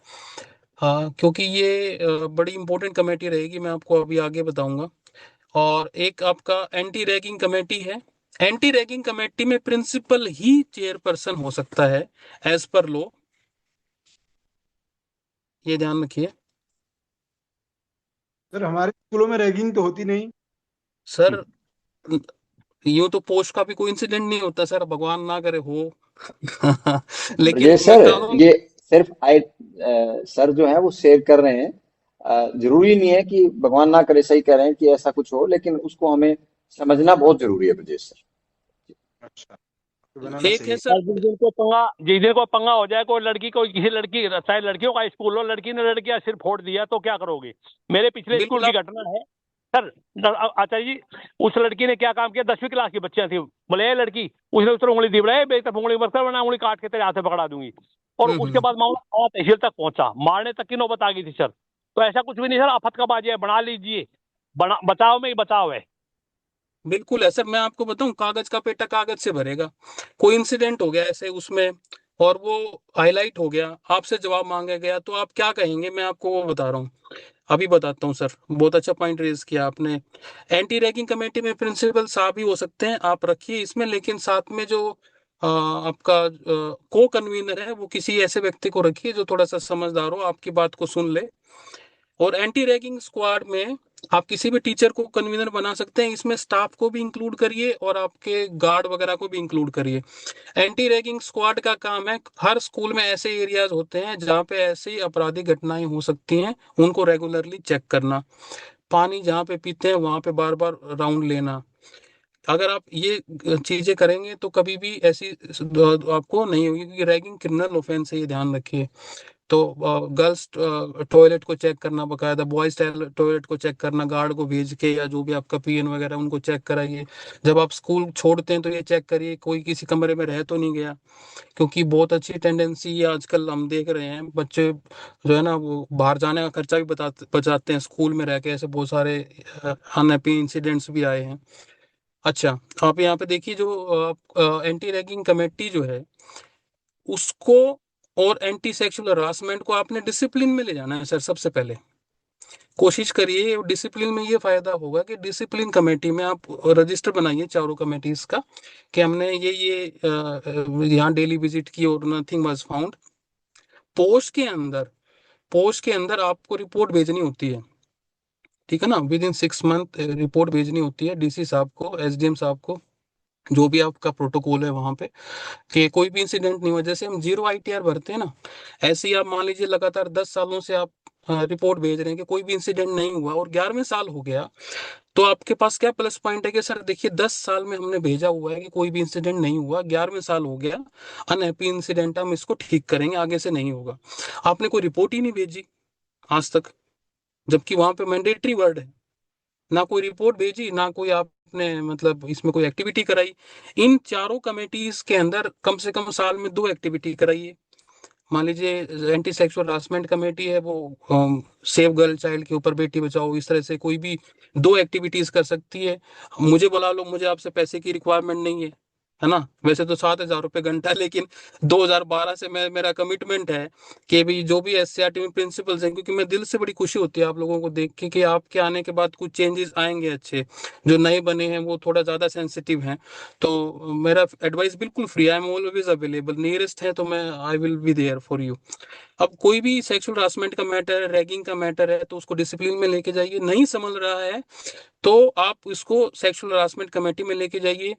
हाँ, क्योंकि ये बड़ी इंपॉर्टेंट कमेटी रहेगी, मैं आपको अभी आगे बताऊंगा। और एक आपका एंटी रैगिंग कमेटी है। एंटी रैगिंग कमेटी में प्रिंसिपल ही चेयरपर्सन हो सकता है एज पर लॉ, ये ध्यान रखिए। सर हमारे स्कूलों में रैगिंग तो होती नहीं। सर यूं तो पोस्ट का भी कोई इंसिडेंट नहीं होता सर, भगवान ना करे हो। लेकिन ब्रजेश मैं सर, कहूँ, ये सिर्फ सर जो है वो शेयर कर रहे हैं, जरूरी नहीं है कि भगवान ना करे, सही कह रहे हैं कि ऐसा कुछ हो, लेकिन उसको हमें समझना बहुत जरूरी है ब्रजेश सर। अच्छा, तो बनाना एक है चाहिए। सर। और जिस दिन को पंगा हो जाए, कोई लड़की कोई किसी लड़की, चाहे लड़कियों का स्कूल हो, लड़की ने लड़कियां सिर फोड़ दिया तो क्या करोगे। मेरे पिछले स्कूल बिल्कुल की आप। घटना है सर। आचार्य जी, उस लड़की ने क्या काम किया, 10वीं क्लास की बच्चियां थी, बोले ये लड़की, उसने उस पर उंगली दी, बोले बेटा उंगली मत कर वरना उंगली काट के तेरे हाथ से पकड़ा दूंगी। और उसके हम्म। बाद मामला तहसील तक पहुंचा, मारने तक की नौबत आ गई थी सर। तो ऐसा कुछ भी नहीं सर, आफत का बाजी है, बना लीजिए, बचाव में ही बचाव है। बिल्कुल है सर, मैं आपको बताऊं, कागज का पेटा कागज से भरेगा। कोई इंसिडेंट हो गया ऐसे उसमें और वो हाईलाइट हो गया, आपसे जवाब मांगा गया, तो आप क्या कहेंगे, मैं आपको वो बता रहा हूँ। अभी बताता हूँ सर, बहुत अच्छा पॉइंट रेज किया आपने। एंटी रैगिंग कमेटी में प्रिंसिपल साहब ही हो सकते हैं, आप रखिए इसमें, लेकिन साथ में जो आपका को कन्वीनर है वो किसी ऐसे व्यक्ति को रखिए जो थोड़ा सा समझदार हो, आपकी बात को सुन ले। और एंटी रैगिंग स्क्वाड में आप किसी भी टीचर को कन्वीनर बना सकते हैं, इसमें स्टाफ को भी इंक्लूड करिए और आपके गार्ड वगैरह को भी इंक्लूड करिए। एंटी रैगिंग स्क्वाड का काम है, हर स्कूल में ऐसे एरियाज होते हैं जहाँ पे ऐसी आपराधिक घटनाएं हो सकती हैं, उनको रेगुलरली चेक करना। पानी जहाँ पे पीते हैं वहाँ पे बार बार राउंड लेना। अगर आप ये चीजें करेंगे तो कभी भी ऐसी आपको नहीं होगी, क्योंकि रैगिंग क्रिमिनल ऑफेंस है, ये ध्यान रखिए। तो गर्ल्स टॉयलेट को चेक करना बकायदा, बॉयज टॉयलेट को चेक करना, गार्ड को भेज के या जो भी आपका पीएन वगैरह उनको चेक कराइए। जब आप स्कूल छोड़ते हैं तो ये चेक करिए कोई किसी कमरे में रह तो नहीं गया, क्योंकि बहुत अच्छी टेंडेंसी है आजकल हम देख रहे हैं, बच्चे जो है ना वो बाहर जाने का खर्चा भी बचाते हैं स्कूल में रह के, ऐसे बहुत सारे अनहैप्पी इंसिडेंट्स भी आए हैं। अच्छा, आप यहाँ पे देखिए जो एंटी रैगिंग कमेटी जो है उसको और एंटी सेक्सुअल हरासमेंट को आपने डिसिप्लिन में ले जाना है सर, सबसे पहले। कोशिश करिए। डिसिप्लिन में ये फायदा होगा कि डिसिप्लिन कमेटी में आप रजिस्टर बनाइए चारों कमेटीज का, कि हमने ये यहाँ डेली विजिट की और नथिंग वाज फाउंड। पोस्ट के अंदर आपको रिपोर्ट भेजनी होती है, ठीक है ना, विद इन 6 मंथ रिपोर्ट भेजनी होती है डीसी साहब को, एसडीएम साहब को, जो भी आपका प्रोटोकॉल है वहां पे, कि कोई भी इंसिडेंट नहीं हुआ। जैसे हम 0 ITR भरते हैं ना, ऐसे ही आप मान लीजिए लगातार 10 सालों से आप रिपोर्ट भेज रहे हैं कि कोई भी इंसिडेंट नहीं हुआ और 11वें साल हो गया, तो आपके पास क्या प्लस पॉइंट है कि सर देखिए 10 साल में हमने भेजा हुआ है कि कोई भी इंसिडेंट नहीं हुआ, 11वें साल हो गया, अनहैप्पी इंसिडेंट, हम इसको ठीक करेंगे, आगे से नहीं होगा। आपने कोई रिपोर्ट ही नहीं भेजी आज तक, जबकि वहां पे मैंडेटरी वर्ड है, ना कोई रिपोर्ट भेजी, ना कोई आपने मतलब इसमें कोई एक्टिविटी कराई। इन चारों कमेटीज के अंदर कम से कम साल में 2 एक्टिविटी कराइए। मान लीजिए एंटी सेक्सुअल हरासमेंट कमेटी है, वो सेव गर्ल चाइल्ड के ऊपर, बेटी बचाओ, इस तरह से कोई भी 2 एक्टिविटीज कर सकती है। मुझे बुला लो, मुझे आपसे पैसे की रिक्वायरमेंट नहीं है ना। वैसे तो 7,000 रुपये घंटा, लेकिन 2012 से मेरा कमिटमेंट है कि भी जो भी SCRT में प्रिंसिपल्स हैं, क्योंकि मैं दिल से बड़ी खुशी होती है आप लोगों को देख के कि आपके आने के बाद कुछ चेंजेस आएंगे अच्छे। जो नए बने हैं वो थोड़ा ज़्यादा सेंसिटिव हैं, तो मेरा एडवाइस बिल्कुल free, I am always available, nearest है तो मैं I will be there for you. अब कोई भी सेक्सुअल हरासमेंट का मैटर है, रैगिंग का मैटर है, तो उसको डिसिप्लिन में लेके जाइए। नहीं समझ रहा है तो आप इसको सेक्सुअल हरासमेंट कमेटी में लेके जाइए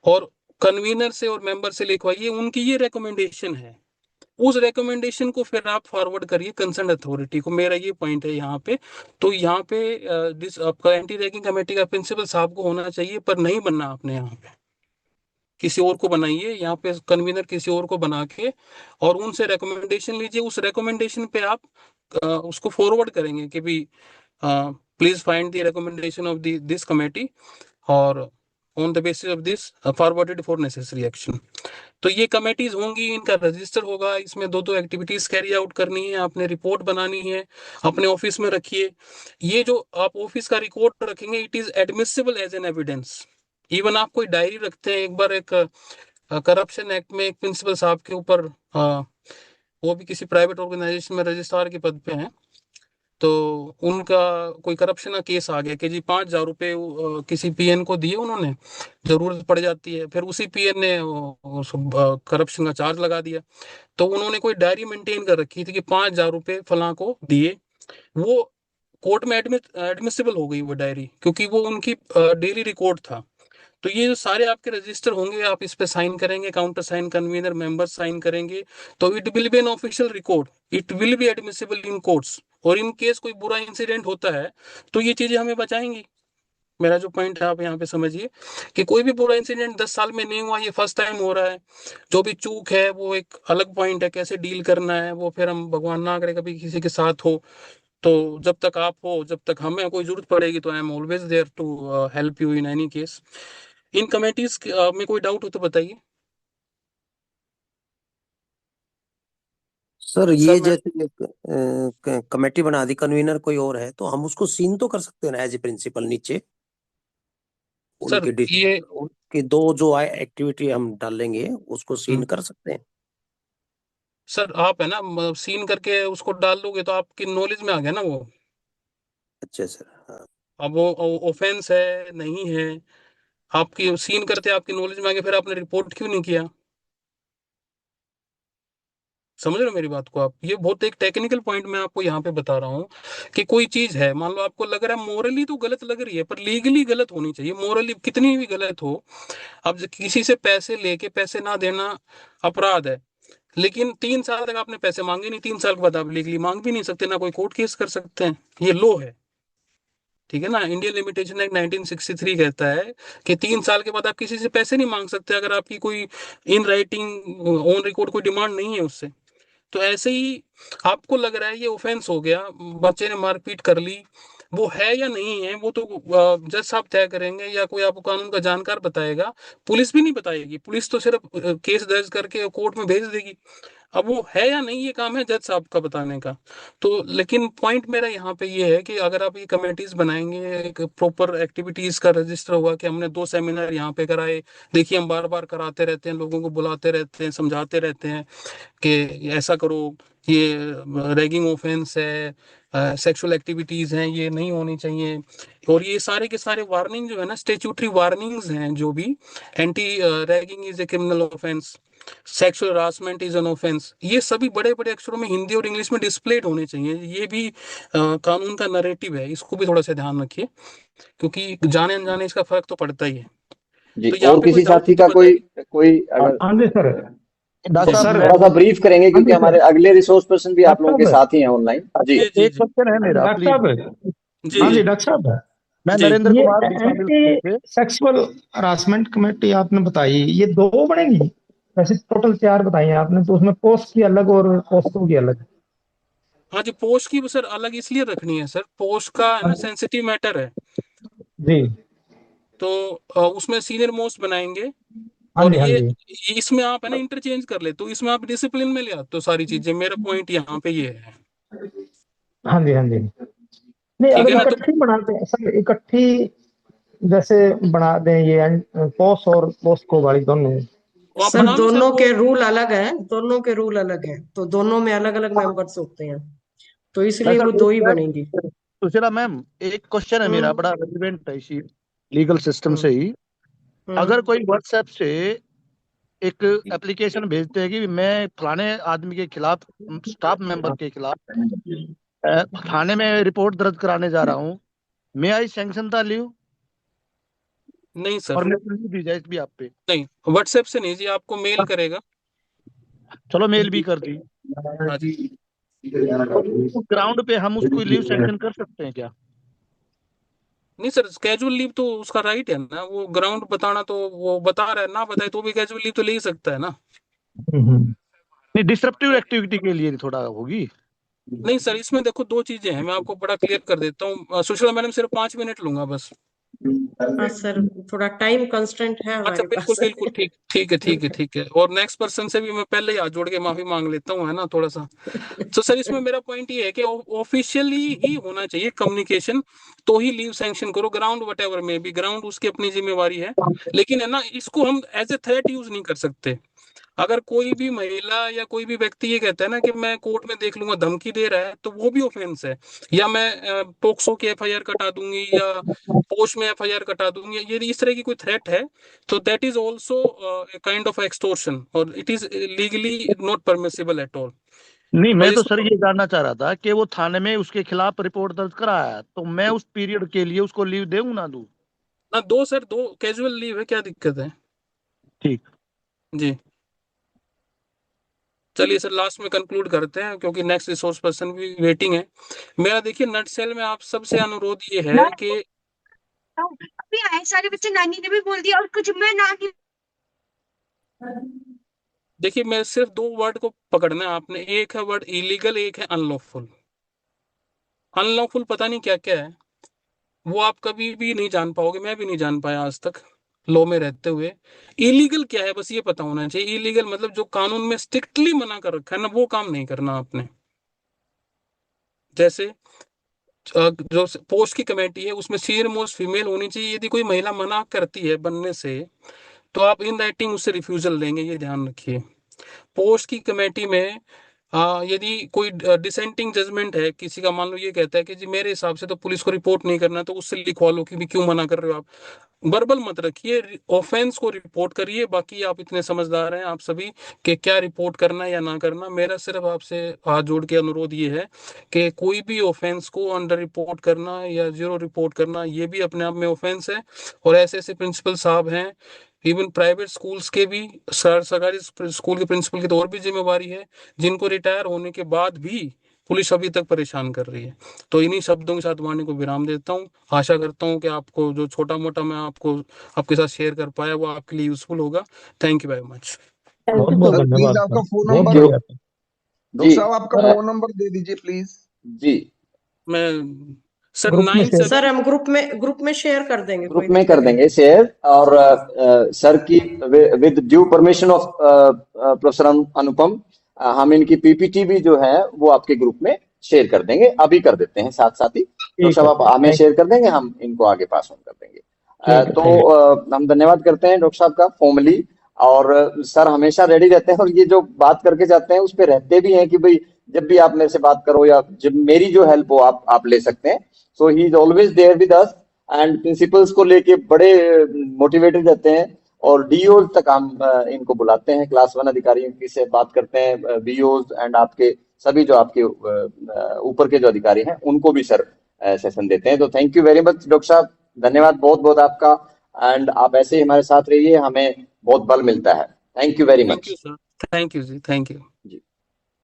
और कन्वीनर से और मेंबर से लिखवाइए, उनकी ये रिकमेंडेशन है, उस रिकमेंडेशन को फिर आप फॉरवर्ड करिए कंसर्न अथॉरिटी को। मेरा ये पॉइंट है यहाँ पे। तो यहाँ पे आपका एंटी रैगिंग कमेटी का प्रिंसिपल साहब को होना चाहिए, पर नहीं बनना आपने, यहाँ पे किसी और को बनाइए, यहाँ पे कन्वीनर किसी और को बना के और उनसे रिकमेंडेशन लीजिए। उस रिकमेंडेशन पे आप उसको फॉरवर्ड करेंगे कि भी please find the recommendation of this committee और on the basis of this forwarded for necessary action. तो ये कमेटीज होंगी, इनका रजिस्टर होगा, इसमें 2-2 एक्टिविटीज कैरी आउट करनी है, आपने रिपोर्ट बनानी है, अपने ऑफिस में रखिए। ये जो आप ऑफिस का रिकॉर्ड रखेंगे, it is admissible as an evidence. Even आप कोई डायरी रखते हैं, एक बार एक करप्शन एक्ट में एक प्रिंसिपल साहब के ऊपर, वो भी किसी प्राइवेट ऑर्गेनाइजेशन में रजिस्ट्रार के पद पे हैं, तो उनका कोई करप्शन का केस आ गया कि जी 5,000 रुपये किसी PN को दिए उन्होंने, जरूरत पड़ जाती है, फिर उसी PN ने करप्शन का चार्ज लगा दिया। तो उन्होंने कोई डायरी मेंटेन कर रखी थी कि 5,000 रुपये फलां को दिए, वो कोर्ट में एडमिसिबल हो गई वो डायरी, क्योंकि वो उनकी डेली रिकॉर्ड था। तो ये जो सारे आपके रजिस्टर होंगे, आप इस पे साइन करेंगे, counter sign, convener, member sign करेंगे, तो it will be an official record, it will be admissible in courts. और इन केस कोई बुरा इंसिडेंट होता है तो ये चीजें हमें बचाएंगी। मेरा जो पॉइंट है आप यहाँ पे समझिए कि कोई भी बुरा इंसिडेंट 10 साल में नहीं हुआ, ये फर्स्ट टाइम हो रहा है। जो भी चूक है वो एक अलग पॉइंट है, कैसे डील करना है वो फिर हम, भगवान ना करे कभी किसी के साथ हो, तो जब तक आप हो, जब तक हमें कोई जरूरत पड़ेगी, तो I am always there to help you in any case. इन कमेटीज में कोई डाउट हो तो बताइए। सर सर ये मैं जैसे कमेटी बना दी, कन्वीनर कोई और है, तो हम उसको सीन तो कर सकते हैं ना एज ए प्रिंसिपल नीचे, सर उनके ये उनके 2 जो एक्टिविटी हम डालेंगे उसको सीन कर सकते हैं। सर आप है ना सीन करके उसको डाल दोगे तो आपकी नॉलेज में आ गया ना वो। अच्छा सर, हाँ। अब वो ऑफेंस है नहीं है, आपकी सीन करते आपकी नॉलेज में आ गया, फिर आपने रिपोर्ट क्यों नहीं किया? समझ रहे हो मेरी बात को आप? ये बहुत एक टेक्निकल पॉइंट मैं आपको यहाँ पे बता रहा हूँ कि कोई चीज है, मान लो आपको लग रहा है मोरली तो गलत लग रही है, पर लीगली गलत होनी चाहिए। मोरली कितनी भी गलत हो, अब किसी से पैसे लेके पैसे ना देना अपराध है, लेकिन 3 साल तक आपने पैसे मांगे नहीं, 3 साल के बाद आप लीगली मांग भी नहीं सकते, ना कोई कोर्ट केस कर सकते हैं, ये लॉ है, ठीक है ना। इंडियन लिमिटेशन एक्ट 1963 कहता है कि 3 साल के बाद आप किसी से पैसे नहीं मांग सकते अगर आपकी कोई इन राइटिंग ऑन रिकॉर्ड कोई डिमांड नहीं है उससे। तो ऐसे ही आपको लग रहा है ये ऑफेंस हो गया, बच्चे ने मारपीट कर ली, वो है या नहीं है वो तो जज साहब तय करेंगे, या कोई आपको कानून का जानकार बताएगा। पुलिस भी नहीं बताएगी, पुलिस तो सिर्फ केस दर्ज करके कोर्ट में भेज देगी। अब वो है या नहीं ये काम है जज साहब का बताने का। तो लेकिन पॉइंट मेरा यहाँ पे ये है कि अगर आप ये कमेटीज बनाएंगे, एक प्रॉपर एक्टिविटीज का रजिस्टर होगा कि हमने 2 सेमिनार यहाँ पे कराए, देखिए हम बार बार कराते रहते हैं, लोगों को बुलाते रहते हैं, समझाते रहते हैं कि ऐसा करो, ये रैगिंग ऑफेंस है, सेक्सुअल एक्टिविटीज हैं ये नहीं होनी चाहिए। और ये सारे के सारे वार्निंग जो है ना, स्टेचुटरी वार्निंग्स हैं जो भी, anti ragging is a criminal offence, sexual harassment is an offence, ये सभी बड़े बड़े अक्षरों में हिंदी और इंग्लिश में डिस्प्लेड होने चाहिए। ये भी कानून का नरेटिव है, इसको भी थोड़ा सा ध्यान रखिए, क्योंकि जाने अनजाने इसका फर्क तो पड़ता ही है। जी, तो यहाँ और पे किसी कोई डाउट साथी तो का कोई हाँ जी सर। डॉक्टर साहब सर, थोड़ा सा ब्रीफ करेंगे, क्योंकि हाँ जी, हमारे अगले रिसोर्स पर्सन भी आप लोगों के डॉक्टर साथ ही हैं ऑनलाइन। जी जी जी एक जी क्वेश्चन है मेरा, डॉक्टर प्लीज। साहब, जी हाँ जी डॉक्टर साहब, मैं जी नरेंद्र ये कुमार शामिल एंटी थे। सेक्सुअल हरासमेंट कमेटी आपने बताई, ये 2 बनेंगी? वैसे टोटल 4 बताई हैं आपने, तो उसमें पोस्ट की अलग और पोस्टों की अलग। हाँ जी, पोस्ट की सर अलग इसलिए रखनी है सर, पोस्ट का है ना सेंसिटिव मैटर है, जी, तो उसमें सीनियर मोस्ट बनाएंगे। हाँ और जी, हाँ ये जी, इसमें आप है ना इंटरचेंज कर ले, तो इसमें आप डिसिप्लिन में ले आते हो सारी चीजें। मेरा पॉइंट यहाँ पे ये है, हाँ जी, हाँ जी। नहीं, ठीक अगर है ना? तो इकट्ठी बनाते हैं सर, इकट्ठी जैसे बना दें ये पोस्ट और पोस्ट को वाली दोनों। वो आप सर बना लो सर, दोनों वो के रूल अलग हैं, दोनों के रूल अलग हैं, तो दोनों में अलग अलग मेंबर्स होते हैं, तो इसलिए वैसा वो 2 ही बनेंगी। सुशीला मैम, एक क्वेश्चन है मेरा, बड़ा रेलिवेंट है इसी लीगल सिस्टम से ही। अगर कोई व्हाट्सएप से एक एप्लीकेशन भेजते हैं कि मैं फलाने आदमी के खिलाफ, स्टाफ मेंबर के खिलाफ थाने में रिपोर्ट दर्ज कराने जा रहा हूँ, मैं आई सैंक्शन द लीव नहीं सर, और मेरे को लीव दी जाए इस भी आप पे? नहीं व्हाट्सएप से नहीं जी, आपको मेल करेगा। चलो मेल भी कर दी, हाँ जी, तो ग्राउंड पे हम उसको लीव सैंक्शन कर सकते हैं क्या? नहीं सर, कैजुअल लीव तो उसका राइट है ना, वो ग्राउंड बताना, तो वो बता रहा है, ना बताए तो भी कैजुअल लीव तो ले ही सकता है ना। नहीं, डिसरप्टिव एक्टिविटी के लिए थोड़ा होगी। नहीं सर, इसमें देखो 2 चीजें हैं, मैं आपको बड़ा क्लियर कर देता हूँ। सुशीला मैडम सिर्फ 5 मिनट लूंगा बस। हाँ सर, थोड़ा टाइम कंस्ट्रेंट है अच्छा, हमारे बिल्कुल पास। बिल्कुल, ठीक ठीक है, ठीक है, ठीक है। और नेक्स्ट पर्सन से भी मैं पहले ही हाथ जोड़ के माफी मांग लेता हूँ, है ना, थोड़ा सा। तो सर इसमें मेरा पॉइंट ये है कि ऑफिशियली ही होना चाहिए कम्युनिकेशन, तो ही लीव सैंक्शन करो। ग्राउंड वट एवर में भी, ग्राउंड उसकी अपनी जिम्मेवारी है, लेकिन है ना, इसको हम एज ए थ्रेट यूज नहीं कर सकते। अगर कोई भी महिला या कोई भी व्यक्ति ये कहता है ना कि मैं कोर्ट में देख लूंगा, धमकी दे रहा है, तो वो भी ऑफेंस है। या मैं पोक्सो की एफआईआर कटा दूंगी, या पोस्ट में एफआईआर कटा दूंगी, ये इस तरह की कोई थ्रेट है, तो that is also kind of extortion, और it is legally not permissible at all. नहीं, बस मैं तो इसको सर ये जानना चाह रहा था कि वो थाने में उसके खिलाफ रिपोर्ट दर्ज कराया, तो मैं उस पीरियड के लिए उसको लीव दूं ना दूं? ना दो सर, 2 कैजुअल लीव है, क्या दिक्कत है? ठीक। जी, चलिए सर लास्ट में कंक्लूड करते हैं, क्योंकि नेक्स्ट रिसोर्स पर्सन भी वेटिंग है। मेरा देखिए नटसेल में आप सबसे अनुरोध ये है कि अभी आए सारे बच्चे, नानी ने भी बोल दिया और कुछ मैं नानी। देखिए, मैं सिर्फ 2 वर्ड को पकड़ना है आपने, एक है वर्ड इलीगल, एक है अनलॉफुल। अनलॉफुल पता नहीं क्या क्या है, वो आप कभी भी नहीं जान पाओगे, मैं भी नहीं जान पाया आज तक लॉ में रहते हुए। इलीगल क्या है बस ये पता होना चाहिए। इलीगल मतलब जो कानून में स्ट्रिक्टली मना कर रखा है ना, वो काम नहीं करना आपने। जैसे जो पोस्ट की कमेटी है उसमें सीनियर मोस्ट फीमेल होनी चाहिए। यदि कोई महिला मना करती है बनने से, तो आप इन राइटिंग उससे रिफ्यूजल लेंगे, ये ध्यान रखिए। पोस्ट की कमेटी में यदि कोई डिसेंटिंग जजमेंट है किसी का, मान लो ये कहता है कि जी मेरे हिसाब से तो पुलिस को रिपोर्ट नहीं करना, तो उससे लिखवा लो कि भी क्यों मना कर रहे हो आप। वर्बल मत रखिए, ऑफेंस को रिपोर्ट करिए। बाकी आप इतने समझदार हैं आप सभी कि क्या रिपोर्ट करना या ना करना। मेरा सिर्फ आपसे हाथ जोड़ के अनुरोध ये है कि कोई भी ऑफेंस को अंडर रिपोर्ट करना या जीरो रिपोर्ट करना, ये भी अपने आप में ऑफेंस है। और ऐसे ऐसे प्रिंसिपल साहब हैं, इवन प्राइवेट स्कूल्स के भी, सरकारी स्कूल के प्रिंसिपल की तो और भी जिम्मेवारी है, जिनको रिटायर होने के बाद भी पुलिस अभी तक परेशान कर रही है। तो इन्हीं शब्दों के साथ वाणी को विराम देता हूँ। आशा करता हूँ कि आपको जो छोटा मोटा मैं आपको आपके साथ शेयर कर पाया वो आपके लिए यूजफुल होगा। Thank you very much. बहुत बहुत सर प्लीज धन्यवाद आपका सर, फोन बहुत नंबर, बढ़िया। डॉक्टर जी साहब आपका फोन नंबर दे दीजिए प्लीज। जी मैं सर ग्रुप में शेयर, सर 97 हम ग्रुप में शेयर कर देंगे, ग्रुप कोई में दिक्कत कर नहीं। देंगे शेयर। और सर की with due permission of professor Anupam, हम इनकी पीपीटी भी जो है वो आपके ग्रुप में शेयर कर देंगे। अभी कर देते हैं साथ साथ ही। तो ठीक सब है आप सर, हमें थैंक शेयर कर देंगे, हम इनको आगे पास ऑन कर देंगे। ठीक है, तो थैंक यू। हम धन्यवाद करते हैं डॉक्टर साहब का फॉर्मली। और सर हमेशा रेडी रहते हैं, और ये जो बात करके जाते हैं उस पे रहते भी हैं कि भाई जब भी आप मेरे से बात करो या जब मेरी जो हेल्प हो आप ले सकते हैं। So he is always there with us and principles को लेके बड़े मोटिवेटेड रहते हैं और डीओ तक हम इनको बुलाते हैं, क्लास 1 अधिकारियों की से बात करते हैं, बीओज एंड आपके सभी जो आपके ऊपर के जो अधिकारी हैं उनको भी सर सेशन देते हैं। तो thank you very much doctor साहब, धन्यवाद बहुत बहुत आपका, एंड आप ऐसे ही हमारे साथ रहिए, हमें बहुत बल मिलता है। Thank you very much. Thank you sir, thank you जी, थैंक यू।